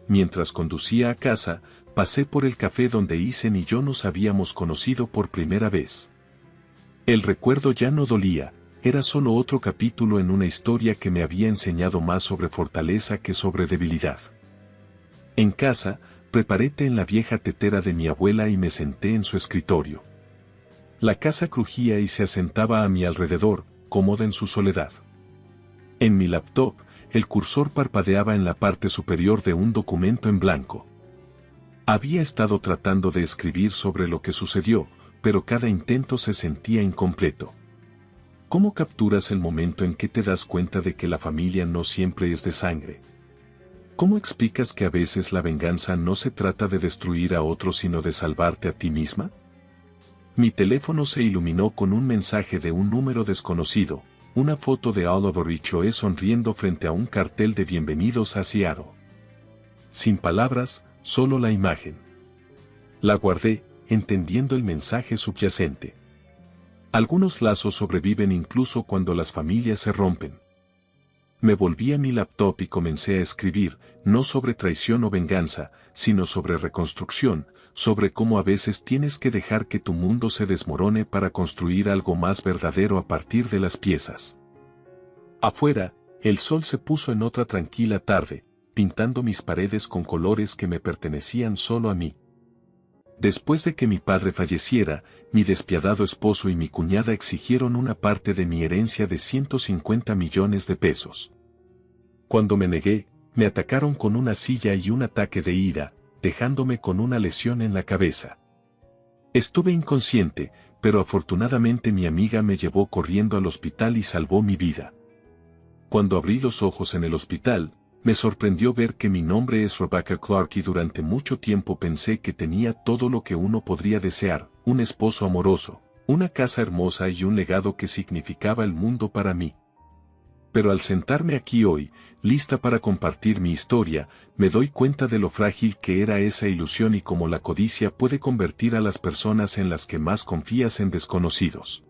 Mientras conducía a casa, pasé por el café donde Isen y yo nos habíamos conocido por primera vez. El recuerdo ya no dolía, era solo otro capítulo en una historia que me había enseñado más sobre fortaleza que sobre debilidad. En casa, preparé té en la vieja tetera de mi abuela y me senté en su escritorio. La casa crujía y se asentaba a mi alrededor, cómoda en su soledad. En mi laptop, el cursor parpadeaba en la parte superior de un documento en blanco. Había estado tratando de escribir sobre lo que sucedió, pero cada intento se sentía incompleto. ¿Cómo capturas el momento en que te das cuenta de que la familia no siempre es de sangre? ¿Cómo explicas que a veces la venganza no se trata de destruir a otros sino de salvarte a ti misma? Mi teléfono se iluminó con un mensaje de un número desconocido, una foto de Oliver y Choe sonriendo frente a un cartel de bienvenidos a Seattle. Sin palabras, solo la imagen. La guardé, entendiendo el mensaje subyacente. Algunos lazos sobreviven incluso cuando las familias se rompen. Me volví a mi laptop y comencé a escribir, no sobre traición o venganza, sino sobre reconstrucción, sobre cómo a veces tienes que dejar que tu mundo se desmorone para construir algo más verdadero a partir de las piezas. Afuera, el sol se puso en otra tranquila tarde, pintando mis paredes con colores que me pertenecían solo a mí. Después de que mi padre falleciera, mi despiadado esposo y mi cuñada exigieron una parte de mi herencia de 150 millones de pesos. Cuando me negué, me atacaron con una silla y un ataque de ira, dejándome con una lesión en la cabeza. Estuve inconsciente, pero afortunadamente mi amiga me llevó corriendo al hospital y salvó mi vida. Cuando abrí los ojos en el hospital, me sorprendió ver que mi nombre es Rebecca Clark y durante mucho tiempo pensé que tenía todo lo que uno podría desear, un esposo amoroso, una casa hermosa y un legado que significaba el mundo para mí. Pero al sentarme aquí hoy, lista para compartir mi historia, me doy cuenta de lo frágil que era esa ilusión y cómo la codicia puede convertir a las personas en las que más confías en desconocidos.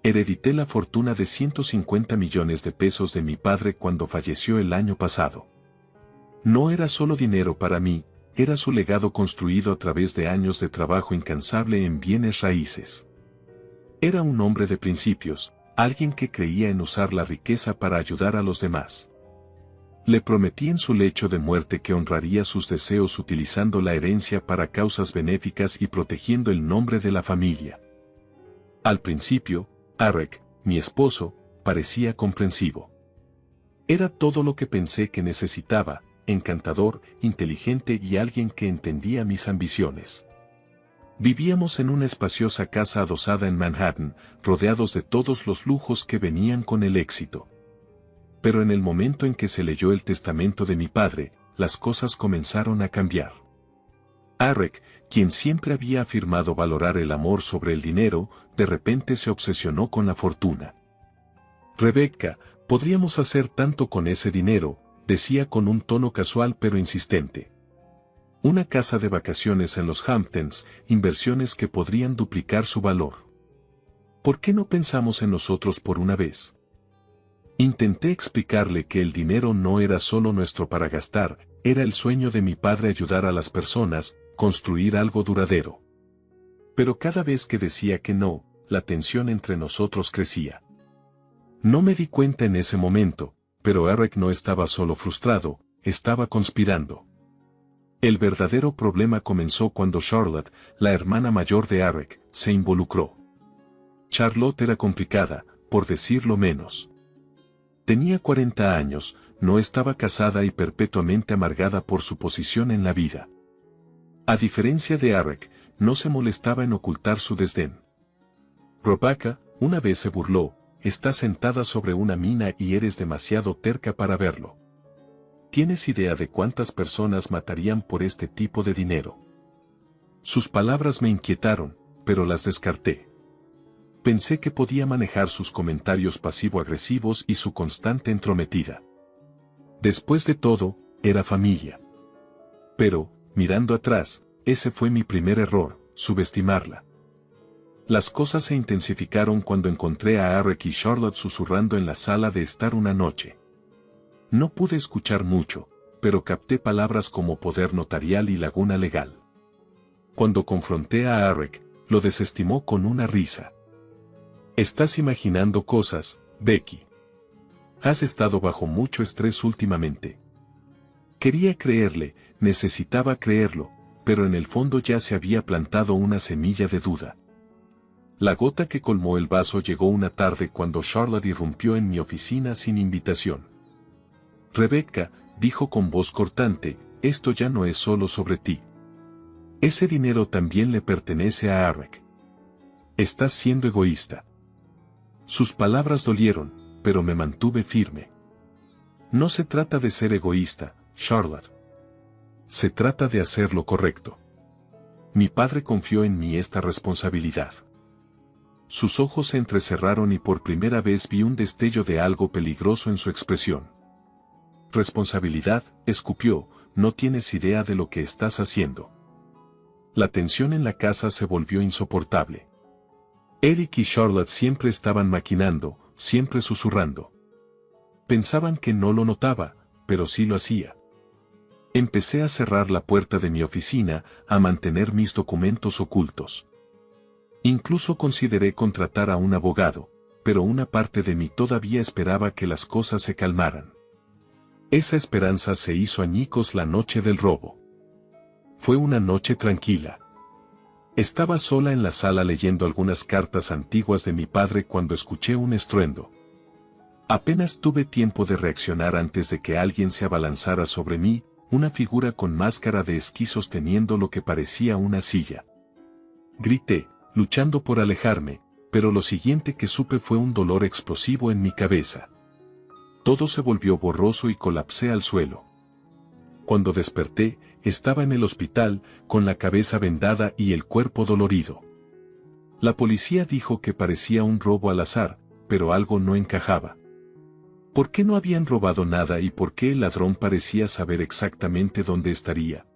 Heredité la fortuna de 150 millones de pesos de mi padre cuando falleció el año pasado. No era solo dinero para mí, era su legado construido a través de años de trabajo incansable en bienes raíces. Era un hombre de principios, alguien que creía en usar la riqueza para ayudar a los demás. Le prometí en su lecho de muerte que honraría sus deseos utilizando la herencia para causas benéficas y protegiendo el nombre de la familia. Al principio, Arek, mi esposo, parecía comprensivo. Era todo lo que pensé que necesitaba, encantador, inteligente y alguien que entendía mis ambiciones. Vivíamos en una espaciosa casa adosada en Manhattan, rodeados de todos los lujos que venían con el éxito. Pero en el momento en que se leyó el testamento de mi padre, las cosas comenzaron a cambiar. Arek, quien siempre había afirmado valorar el amor sobre el dinero, de repente se obsesionó con la fortuna. Rebecca, podríamos hacer tanto con ese dinero, decía con un tono casual pero insistente. Una casa de vacaciones en los Hamptons, inversiones que podrían duplicar su valor. ¿Por qué no pensamos en nosotros por una vez? Intenté explicarle que el dinero no era solo nuestro para gastar, era el sueño de mi padre ayudar a las personas, construir algo duradero. Pero cada vez que decía que no, la tensión entre nosotros crecía. No me di cuenta en ese momento, pero Eric no estaba solo frustrado, estaba conspirando. El verdadero problema comenzó cuando Charlotte, la hermana mayor de Eric, se involucró. Charlotte era complicada, por decirlo menos. Tenía 40 años, no estaba casada y perpetuamente amargada por su posición en la vida. A diferencia de Eric, no se molestaba en ocultar su desdén. Rebecca, una vez se burló, está sentada sobre una mina y eres demasiado terca para verlo. ¿Tienes idea de cuántas personas matarían por este tipo de dinero? Sus palabras me inquietaron, pero las descarté. Pensé que podía manejar sus comentarios pasivo-agresivos y su constante entrometida. Después de todo, era familia. Pero, mirando atrás, ese fue mi primer error, subestimarla. Las cosas se intensificaron cuando encontré a Eric y Charlotte susurrando en la sala de estar una noche. No pude escuchar mucho, pero capté palabras como poder notarial y laguna legal. Cuando confronté a Eric, lo desestimó con una risa. Estás imaginando cosas, Becky. Has estado bajo mucho estrés últimamente. Quería creerle, necesitaba creerlo, pero en el fondo ya se había plantado una semilla de duda. La gota que colmó el vaso llegó una tarde cuando Charlotte irrumpió en mi oficina sin invitación. Rebecca, dijo con voz cortante, esto ya no es solo sobre ti. Ese dinero también le pertenece a Eric. Estás siendo egoísta. Sus palabras dolieron, pero me mantuve firme. No se trata de ser egoísta, Charlotte. Se trata de hacer lo correcto. Mi padre confió en mí esta responsabilidad. Sus ojos se entrecerraron y por primera vez vi un destello de algo peligroso en su expresión. Responsabilidad, escupió, no tienes idea de lo que estás haciendo. La tensión en la casa se volvió insoportable. Eric y Charlotte siempre estaban maquinando, siempre susurrando. Pensaban que no lo notaba, pero sí lo hacía. Empecé a cerrar la puerta de mi oficina, a mantener mis documentos ocultos. Incluso consideré contratar a un abogado, pero una parte de mí todavía esperaba que las cosas se calmaran. Esa esperanza se hizo añicos la noche del robo. Fue una noche tranquila. Estaba sola en la sala leyendo algunas cartas antiguas de mi padre cuando escuché un estruendo. Apenas tuve tiempo de reaccionar antes de que alguien se abalanzara sobre mí, una figura con máscara de esquí sosteniendo lo que parecía una silla. Grité, luchando por alejarme, pero lo siguiente que supe fue un dolor explosivo en mi cabeza. Todo se volvió borroso y colapsé al suelo. Cuando desperté, estaba en el hospital, con la cabeza vendada y el cuerpo dolorido. La policía dijo que parecía un robo al azar, pero algo no encajaba. ¿Por qué no habían robado nada y por qué el ladrón parecía saber exactamente dónde estaría?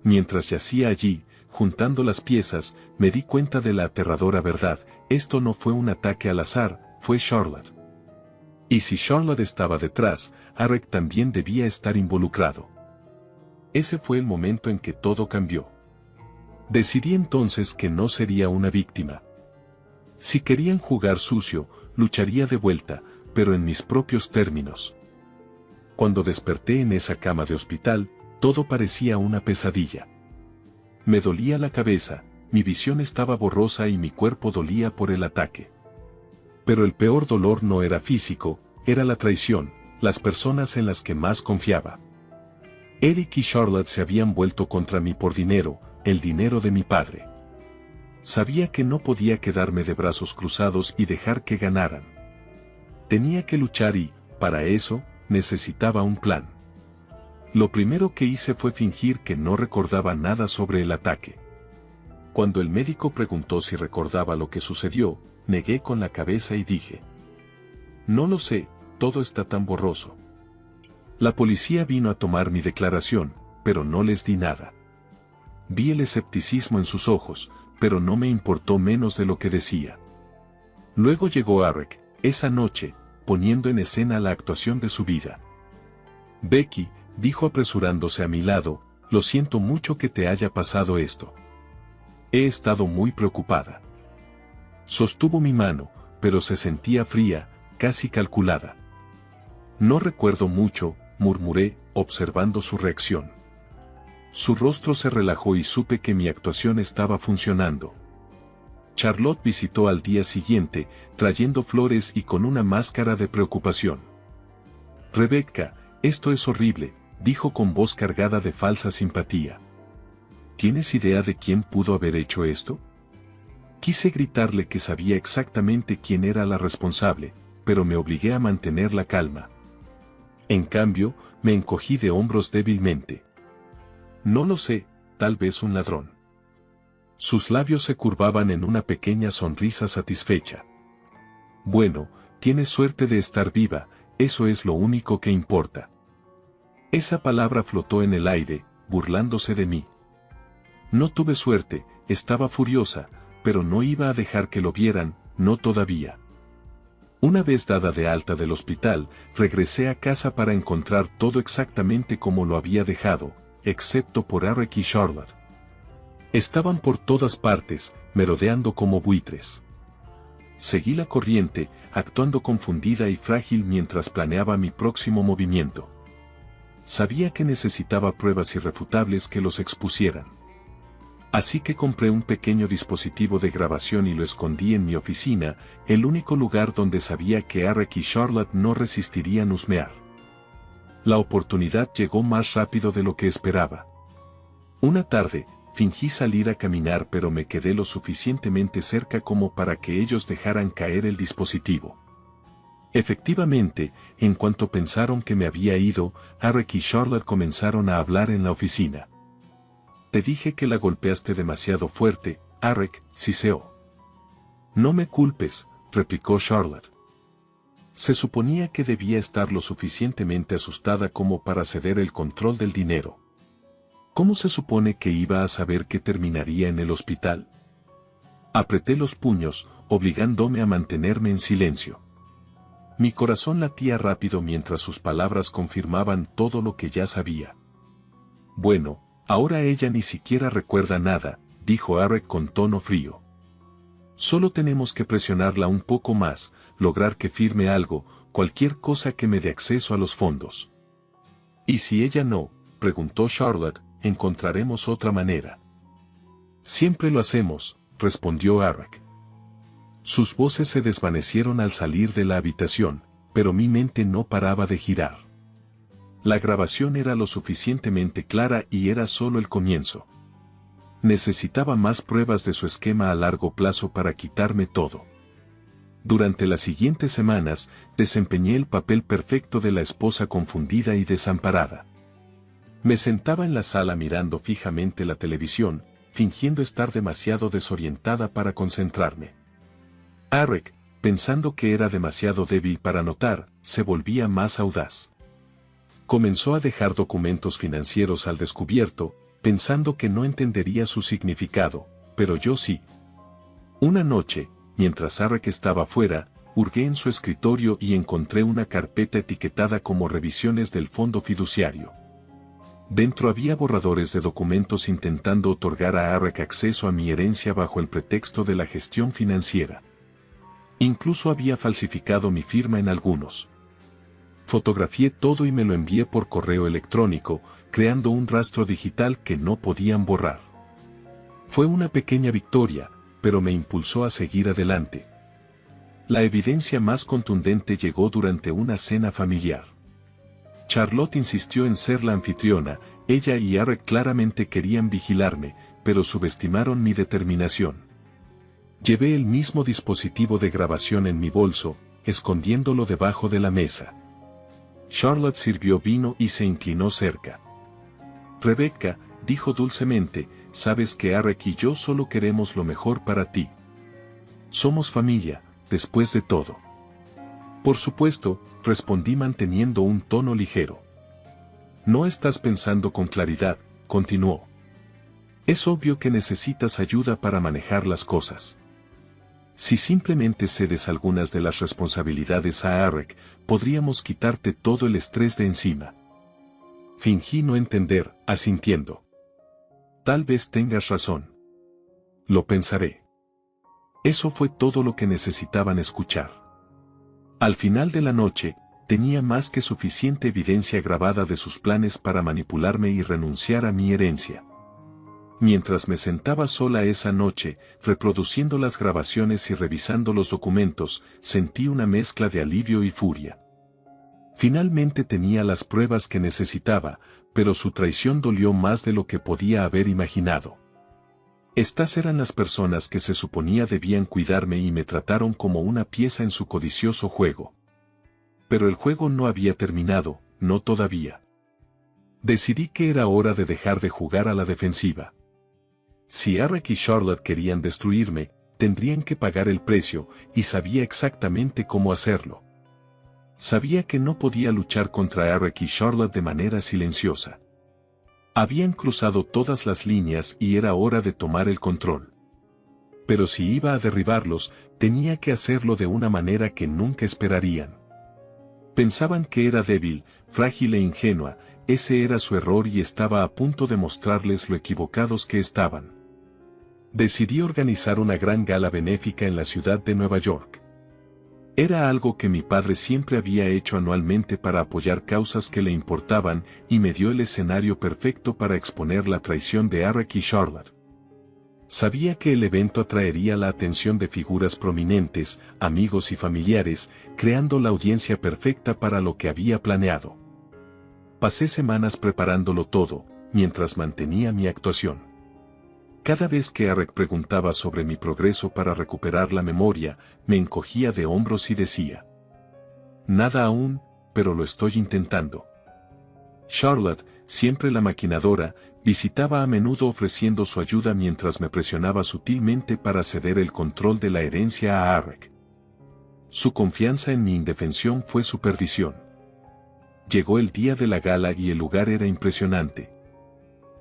Mientras yacía allí, juntando las piezas, me di cuenta de la aterradora verdad, esto no fue un ataque al azar, fue Charlotte. Y si Charlotte estaba detrás, Eric también debía estar involucrado. Ese fue el momento en que todo cambió. Decidí entonces que no sería una víctima. Si querían jugar sucio, lucharía de vuelta, pero en mis propios términos. Cuando desperté en esa cama de hospital, todo parecía una pesadilla. Me dolía la cabeza, mi visión estaba borrosa y mi cuerpo dolía por el ataque. Pero el peor dolor no era físico, era la traición, las personas en las que más confiaba. Eric y Charlotte se habían vuelto contra mí por dinero, el dinero de mi padre. Sabía que no podía quedarme de brazos cruzados y dejar que ganaran. Tenía que luchar y, para eso, necesitaba un plan. Lo primero que hice fue fingir que no recordaba nada sobre el ataque. Cuando el médico preguntó si recordaba lo que sucedió, negué con la cabeza y dije: no lo sé, todo está tan borroso. La policía vino a tomar mi declaración, pero no les di nada. Vi el escepticismo en sus ojos, pero no me importó menos de lo que decía. Luego llegó Eric, esa noche, poniendo en escena la actuación de su vida. Becky, dijo apresurándose a mi lado, lo siento mucho que te haya pasado esto. He estado muy preocupada. Sostuvo mi mano, pero se sentía fría, casi calculada. No recuerdo mucho, murmuré, observando su reacción. Su rostro se relajó y supe que mi actuación estaba funcionando. Charlotte visitó al día siguiente, trayendo flores y con una máscara de preocupación. Rebecca, esto es horrible, dijo con voz cargada de falsa simpatía. ¿Tienes idea de quién pudo haber hecho esto? Quise gritarle que sabía exactamente quién era la responsable, pero me obligué a mantener la calma. En cambio, me encogí de hombros débilmente. No lo sé, tal vez un ladrón. Sus labios se curvaban en una pequeña sonrisa satisfecha. Bueno, tienes suerte de estar viva, eso es lo único que importa. Esa palabra flotó en el aire, burlándose de mí. No tuve suerte, estaba furiosa, pero no iba a dejar que lo vieran, no todavía. Una vez dada de alta del hospital, regresé a casa para encontrar todo exactamente como lo había dejado, excepto por Eric y Charlotte. Estaban por todas partes, merodeando como buitres. Seguí la corriente, actuando confundida y frágil mientras planeaba mi próximo movimiento. Sabía que necesitaba pruebas irrefutables que los expusieran. Así que compré un pequeño dispositivo de grabación y lo escondí en mi oficina, el único lugar donde sabía que Eric y Charlotte no resistirían husmear. La oportunidad llegó más rápido de lo que esperaba. Una tarde, fingí salir a caminar pero me quedé lo suficientemente cerca como para que ellos dejaran caer el dispositivo. Efectivamente, en cuanto pensaron que me había ido, Eric y Charlotte comenzaron a hablar en la oficina. Te dije que la golpeaste demasiado fuerte, Eric, siseó. No me culpes, replicó Charlotte. Se suponía que debía estar lo suficientemente asustada como para ceder el control del dinero. ¿Cómo se supone que iba a saber que terminaría en el hospital? Apreté los puños, obligándome a mantenerme en silencio. Mi corazón latía rápido mientras sus palabras confirmaban todo lo que ya sabía. Bueno, ahora ella ni siquiera recuerda nada, dijo Eric con tono frío. Solo tenemos que presionarla un poco más, lograr que firme algo, cualquier cosa que me dé acceso a los fondos. ¿Y si ella no?, preguntó Charlotte, encontraremos otra manera. Siempre lo hacemos, respondió Eric. Sus voces se desvanecieron al salir de la habitación, pero mi mente no paraba de girar. La grabación era lo suficientemente clara y era solo el comienzo. Necesitaba más pruebas de su esquema a largo plazo para quitarme todo. Durante las siguientes semanas, desempeñé el papel perfecto de la esposa confundida y desamparada. Me sentaba en la sala mirando fijamente la televisión, fingiendo estar demasiado desorientada para concentrarme. Eric, pensando que era demasiado débil para notar, se volvía más audaz. Comenzó a dejar documentos financieros al descubierto, pensando que no entendería su significado, pero yo sí. Una noche, mientras Eric estaba fuera, hurgué en su escritorio y encontré una carpeta etiquetada como revisiones del fondo fiduciario. Dentro había borradores de documentos intentando otorgar a Eric acceso a mi herencia bajo el pretexto de la gestión financiera. Incluso había falsificado mi firma en algunos. Fotografié todo y me lo envié por correo electrónico, creando un rastro digital que no podían borrar. Fue una pequeña victoria, pero me impulsó a seguir adelante. La evidencia más contundente llegó durante una cena familiar. Charlotte insistió en ser la anfitriona, ella y Eric claramente querían vigilarme, pero subestimaron mi determinación. Llevé el mismo dispositivo de grabación en mi bolso, escondiéndolo debajo de la mesa. Charlotte sirvió vino y se inclinó cerca. Rebecca, dijo dulcemente, sabes que Eric y yo solo queremos lo mejor para ti. Somos familia, después de todo. Por supuesto, respondí manteniendo un tono ligero. No estás pensando con claridad, continuó. Es obvio que necesitas ayuda para manejar las cosas. Si simplemente cedes algunas de las responsabilidades a Eric, podríamos quitarte todo el estrés de encima. Fingí no entender, asintiendo. Tal vez tengas razón. Lo pensaré. Eso fue todo lo que necesitaban escuchar. Al final de la noche, tenía más que suficiente evidencia grabada de sus planes para manipularme y renunciar a mi herencia. Mientras me sentaba sola esa noche, reproduciendo las grabaciones y revisando los documentos, sentí una mezcla de alivio y furia. Finalmente tenía las pruebas que necesitaba, pero su traición dolió más de lo que podía haber imaginado. Estas eran las personas que se suponía debían cuidarme y me trataron como una pieza en su codicioso juego. Pero el juego no había terminado, no todavía. Decidí que era hora de dejar de jugar a la defensiva. Si Eric y Charlotte querían destruirme, tendrían que pagar el precio, y sabía exactamente cómo hacerlo. Sabía que no podía luchar contra Eric y Charlotte de manera silenciosa. Habían cruzado todas las líneas y era hora de tomar el control. Pero si iba a derribarlos, tenía que hacerlo de una manera que nunca esperarían. Pensaban que era débil, frágil e ingenua, ese era su error y estaba a punto de mostrarles lo equivocados que estaban. Decidí organizar una gran gala benéfica en la ciudad de Nueva York. Era algo que mi padre siempre había hecho anualmente para apoyar causas que le importaban y me dio el escenario perfecto para exponer la traición de Arek y Charlotte. Sabía que el evento atraería la atención de figuras prominentes, amigos y familiares, creando la audiencia perfecta para lo que había planeado. Pasé semanas preparándolo todo, mientras mantenía mi actuación. Cada vez que Arek preguntaba sobre mi progreso para recuperar la memoria, me encogía de hombros y decía: nada aún, pero lo estoy intentando. Charlotte, siempre la maquinadora, visitaba a menudo ofreciendo su ayuda mientras me presionaba sutilmente para ceder el control de la herencia a Arek. Su confianza en mi indefensión fue su perdición. Llegó el día de la gala y el lugar era impresionante.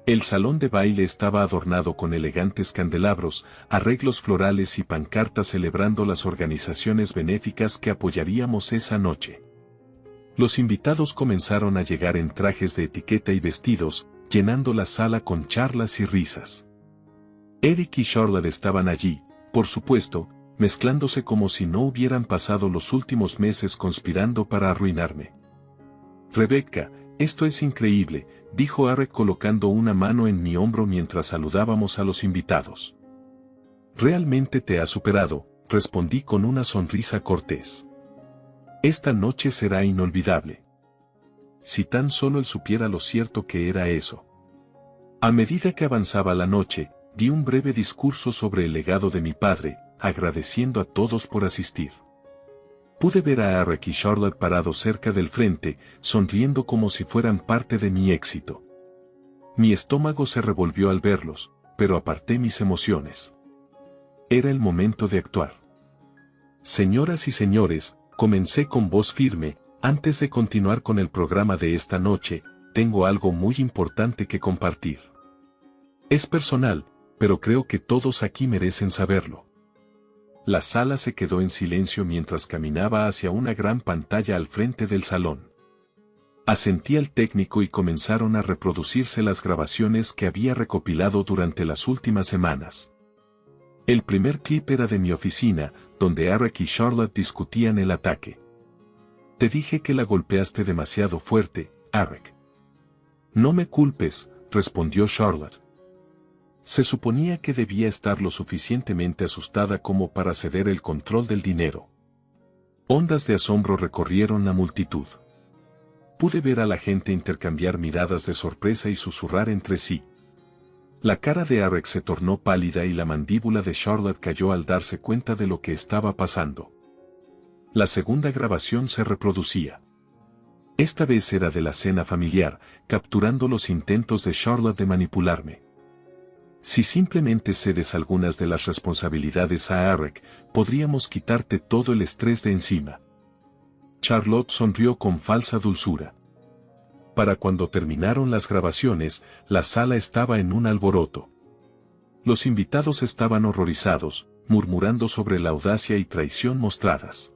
El salón de baile estaba adornado con elegantes candelabros, arreglos florales y pancartas celebrando las organizaciones benéficas que apoyaríamos esa noche. Los invitados comenzaron a llegar en trajes de etiqueta y vestidos, llenando la sala con charlas y risas. Eric y Charlotte estaban allí, por supuesto, mezclándose como si no hubieran pasado los últimos meses conspirando para arruinarme. Rebecca, esto es increíble, dijo Arek colocando una mano en mi hombro mientras saludábamos a los invitados. Realmente te has superado, respondí con una sonrisa cortés. Esta noche será inolvidable. Si tan solo él supiera lo cierto que era eso. A medida que avanzaba la noche, di un breve discurso sobre el legado de mi padre, agradeciendo a todos por asistir. Pude ver a Arek y Charlotte parados cerca del frente, sonriendo como si fueran parte de mi éxito. Mi estómago se revolvió al verlos, pero aparté mis emociones. Era el momento de actuar. Señoras y señores, comencé con voz firme, antes de continuar con el programa de esta noche, tengo algo muy importante que compartir. Es personal, pero creo que todos aquí merecen saberlo. La sala se quedó en silencio mientras caminaba hacia una gran pantalla al frente del salón. Asentí al técnico y comenzaron a reproducirse las grabaciones que había recopilado durante las últimas semanas. El primer clip era de mi oficina, donde Arek y Charlotte discutían el ataque. Te dije que la golpeaste demasiado fuerte, Arek. No me culpes, respondió Charlotte. Se suponía que debía estar lo suficientemente asustada como para ceder el control del dinero. Ondas de asombro recorrieron la multitud. Pude ver a la gente intercambiar miradas de sorpresa y susurrar entre sí. La cara de Arek se tornó pálida y la mandíbula de Charlotte cayó al darse cuenta de lo que estaba pasando. La segunda grabación se reproducía. Esta vez era de la cena familiar, capturando los intentos de Charlotte de manipularme. Si simplemente cedes algunas de las responsabilidades a Arek, podríamos quitarte todo el estrés de encima. Charlotte sonrió con falsa dulzura. Para cuando terminaron las grabaciones, la sala estaba en un alboroto. Los invitados estaban horrorizados, murmurando sobre la audacia y traición mostradas.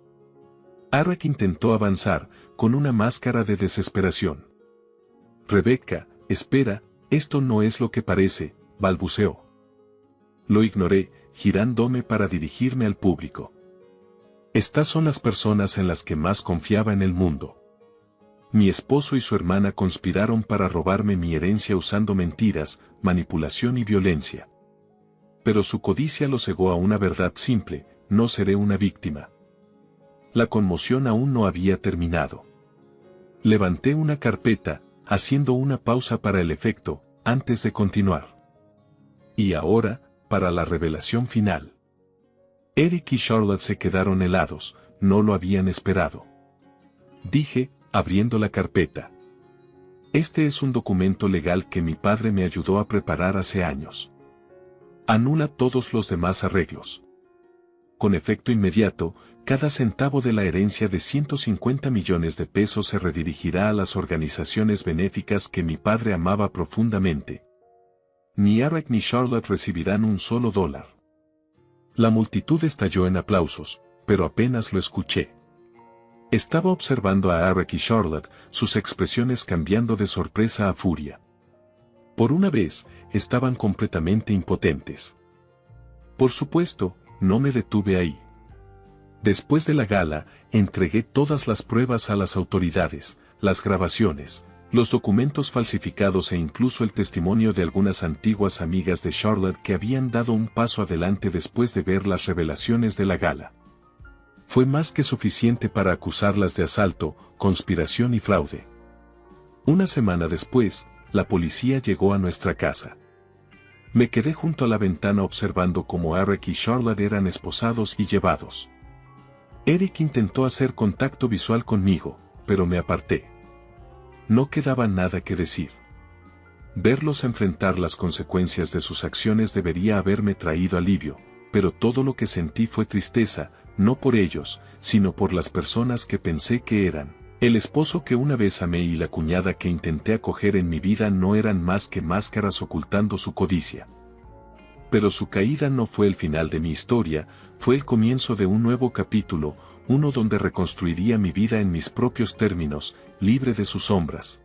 Arek intentó avanzar, con una máscara de desesperación. Rebecca, espera, esto no es lo que parece, balbuceó. Lo ignoré, girándome para dirigirme al público. Estas son las personas en las que más confiaba en el mundo. Mi esposo y su hermana conspiraron para robarme mi herencia usando mentiras, manipulación y violencia. Pero su codicia lo cegó a una verdad simple: no seré una víctima. La conmoción aún no había terminado. Levanté una carpeta, haciendo una pausa para el efecto, antes de continuar. Y ahora, para la revelación final. Eric y Charlotte se quedaron helados, no lo habían esperado. Dije, abriendo la carpeta. Este es un documento legal que mi padre me ayudó a preparar hace años. Anula todos los demás arreglos. con efecto inmediato, cada centavo de la herencia de 150 millones de pesos se redirigirá a las organizaciones benéficas que mi padre amaba profundamente. Ni Eric ni Charlotte recibirán un solo dólar. La multitud estalló en aplausos, pero apenas lo escuché. Estaba observando a Eric y Charlotte, sus expresiones cambiando de sorpresa a furia. Por una vez, estaban completamente impotentes. Por supuesto, no me detuve ahí. Después de la gala, entregué todas las pruebas a las autoridades, las grabaciones, los documentos falsificados e incluso el testimonio de algunas antiguas amigas de Charlotte que habían dado un paso adelante después de ver las revelaciones de la gala. Fue más que suficiente para acusarlas de asalto, conspiración y fraude. Una semana después, la policía llegó a nuestra casa. Me quedé junto a la ventana observando cómo Eric y Charlotte eran esposados y llevados. Eric intentó hacer contacto visual conmigo, pero me aparté. No quedaba nada que decir. Verlos enfrentar las consecuencias de sus acciones debería haberme traído alivio, pero todo lo que sentí fue tristeza, no por ellos, sino por las personas que pensé que eran. El esposo que una vez amé y la cuñada que intenté acoger en mi vida no eran más que máscaras ocultando su codicia. Pero su caída no fue el final de mi historia, fue el comienzo de un nuevo capítulo, uno donde reconstruiría mi vida en mis propios términos, libre de sus sombras.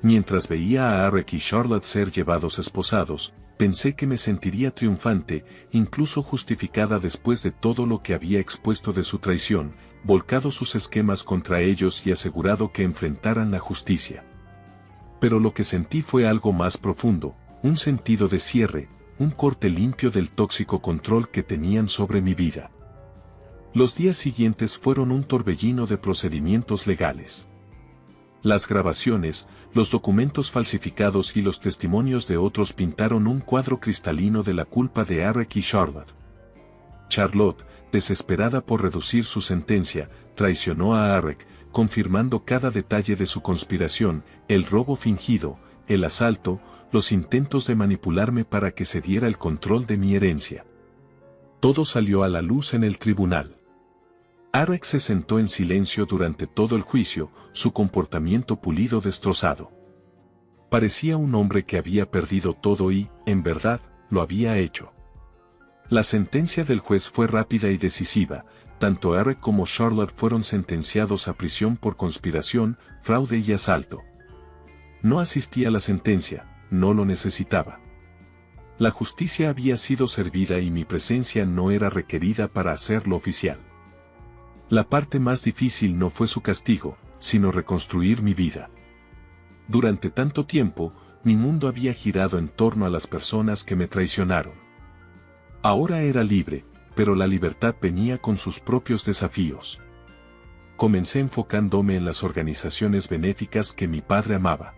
Mientras veía a Eric y Charlotte ser llevados esposados, pensé que me sentiría triunfante, incluso justificada después de todo lo que había expuesto de su traición, volcado sus esquemas contra ellos y asegurado que enfrentaran la justicia. Pero lo que sentí fue algo más profundo, un sentido de cierre, un corte limpio del tóxico control que tenían sobre mi vida. Los días siguientes fueron un torbellino de procedimientos legales. Las grabaciones, los documentos falsificados y los testimonios de otros pintaron un cuadro cristalino de la culpa de Eric y Charlotte. Charlotte, desesperada por reducir su sentencia, traicionó a Eric, confirmando cada detalle de su conspiración, el robo fingido, el asalto, los intentos de manipularme para que se diera el control de mi herencia. Todo salió a la luz en el tribunal. Eric se sentó en silencio durante todo el juicio, su comportamiento pulido destrozado. Parecía un hombre que había perdido todo y, en verdad, lo había hecho. La sentencia del juez fue rápida y decisiva, tanto Eric como Charlotte fueron sentenciados a prisión por conspiración, fraude y asalto. No asistí a la sentencia, no lo necesitaba. La justicia había sido servida y mi presencia no era requerida para hacerlo oficial. La parte más difícil no fue su castigo, sino reconstruir mi vida. Durante tanto tiempo, mi mundo había girado en torno a las personas que me traicionaron. Ahora era libre, pero la libertad venía con sus propios desafíos. Comencé enfocándome en las organizaciones benéficas que mi padre amaba.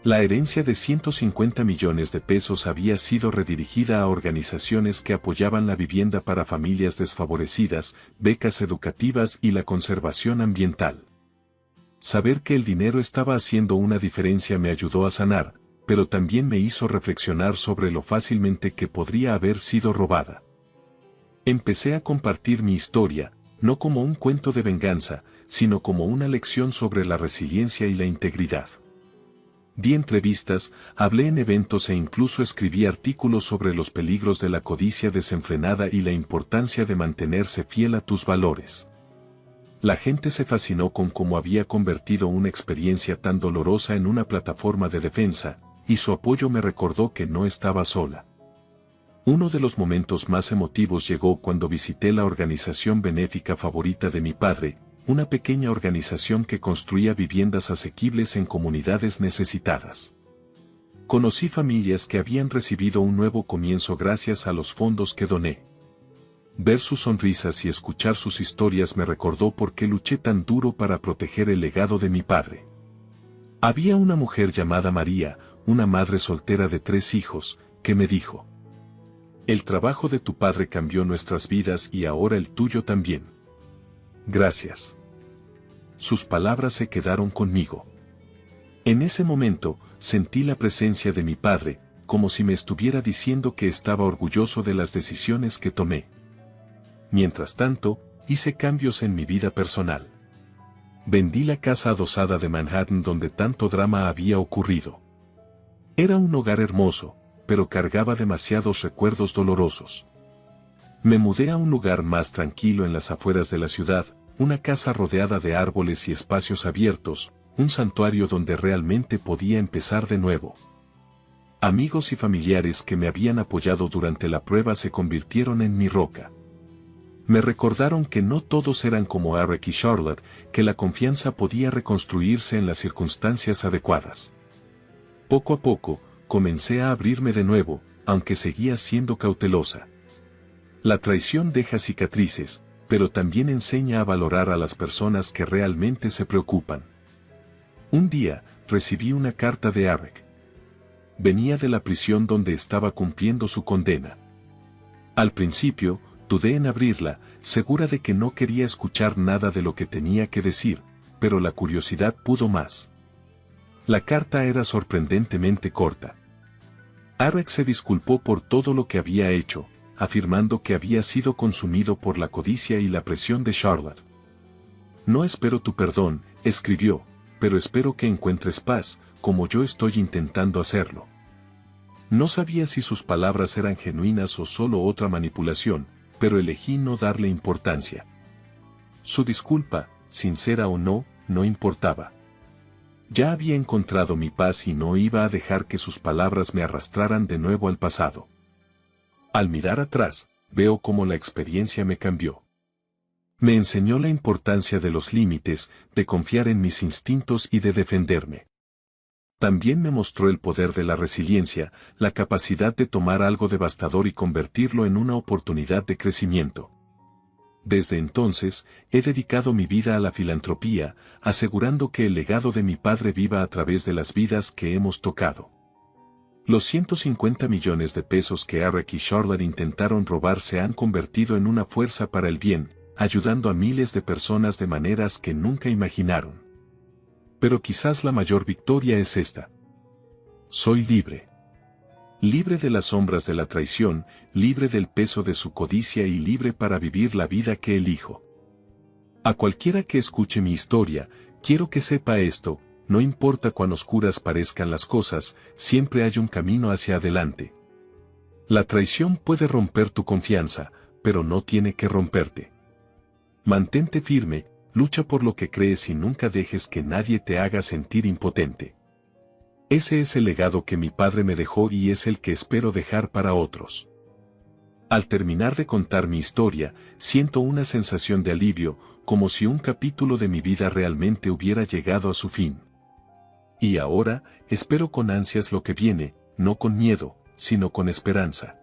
La herencia de 150 millones de pesos había sido redirigida a organizaciones que apoyaban la vivienda para familias desfavorecidas, becas educativas y la conservación ambiental. Saber que el dinero estaba haciendo una diferencia me ayudó a sanar, pero también me hizo reflexionar sobre lo fácilmente que podría haber sido robada. Empecé a compartir mi historia, no como un cuento de venganza, sino como una lección sobre la resiliencia y la integridad. Di entrevistas, hablé en eventos e incluso escribí artículos sobre los peligros de la codicia desenfrenada y la importancia de mantenerse fiel a tus valores. La gente se fascinó con cómo había convertido una experiencia tan dolorosa en una plataforma de defensa, y su apoyo me recordó que no estaba sola. Uno de los momentos más emotivos llegó cuando visité la organización benéfica favorita de mi padre, una pequeña organización que construía viviendas asequibles en comunidades necesitadas. Conocí familias que habían recibido un nuevo comienzo gracias a los fondos que doné. Ver sus sonrisas y escuchar sus historias me recordó por qué luché tan duro para proteger el legado de mi padre. Había una mujer llamada María, una madre soltera de 3 hijos, que me dijo: "El trabajo de tu padre cambió nuestras vidas y ahora el tuyo también. Gracias". Sus palabras se quedaron conmigo. En ese momento, sentí la presencia de mi padre, como si me estuviera diciendo que estaba orgulloso de las decisiones que tomé. Mientras tanto, hice cambios en mi vida personal. Vendí la casa adosada de Manhattan donde tanto drama había ocurrido. Era un hogar hermoso, pero cargaba demasiados recuerdos dolorosos. Me mudé a un lugar más tranquilo en las afueras de la ciudad, una casa rodeada de árboles y espacios abiertos, un santuario donde realmente podía empezar de nuevo. Amigos y familiares que me habían apoyado durante la prueba se convirtieron en mi roca. Me recordaron que no todos eran como Eric y Charlotte, que la confianza podía reconstruirse en las circunstancias adecuadas. Poco a poco, comencé a abrirme de nuevo, aunque seguía siendo cautelosa. La traición deja cicatrices, pero también enseña a valorar a las personas que realmente se preocupan. Un día, recibí una carta de Eric. Venía de la prisión donde estaba cumpliendo su condena. Al principio, dudé en abrirla, segura de que no quería escuchar nada de lo que tenía que decir, pero la curiosidad pudo más. La carta era sorprendentemente corta. Eric se disculpó por todo lo que había hecho, afirmando que había sido consumido por la codicia y la presión de Charlotte. No espero tu perdón, escribió, pero espero que encuentres paz, como yo estoy intentando hacerlo. No sabía si sus palabras eran genuinas o solo otra manipulación, pero elegí no darle importancia. Su disculpa, sincera o no, no importaba. Ya había encontrado mi paz y no iba a dejar que sus palabras me arrastraran de nuevo al pasado. Al mirar atrás, veo cómo la experiencia me cambió. Me enseñó la importancia de los límites, de confiar en mis instintos y de defenderme. También me mostró el poder de la resiliencia, la capacidad de tomar algo devastador y convertirlo en una oportunidad de crecimiento. Desde entonces, he dedicado mi vida a la filantropía, asegurando que el legado de mi padre viva a través de las vidas que hemos tocado. Los 150 millones de pesos que Eric y Charlotte intentaron robar se han convertido en una fuerza para el bien, ayudando a miles de personas de maneras que nunca imaginaron. Pero quizás la mayor victoria es esta. Soy libre. Libre de las sombras de la traición, libre del peso de su codicia y libre para vivir la vida que elijo. A cualquiera que escuche mi historia, quiero que sepa esto: no importa cuán oscuras parezcan las cosas, siempre hay un camino hacia adelante. La traición puede romper tu confianza, pero no tiene que romperte. Mantente firme, lucha por lo que crees y nunca dejes que nadie te haga sentir impotente. Ese es el legado que mi padre me dejó y es el que espero dejar para otros. Al terminar de contar mi historia, siento una sensación de alivio, como si un capítulo de mi vida realmente hubiera llegado a su fin. Y ahora, espero con ansias lo que viene, no con miedo, sino con esperanza.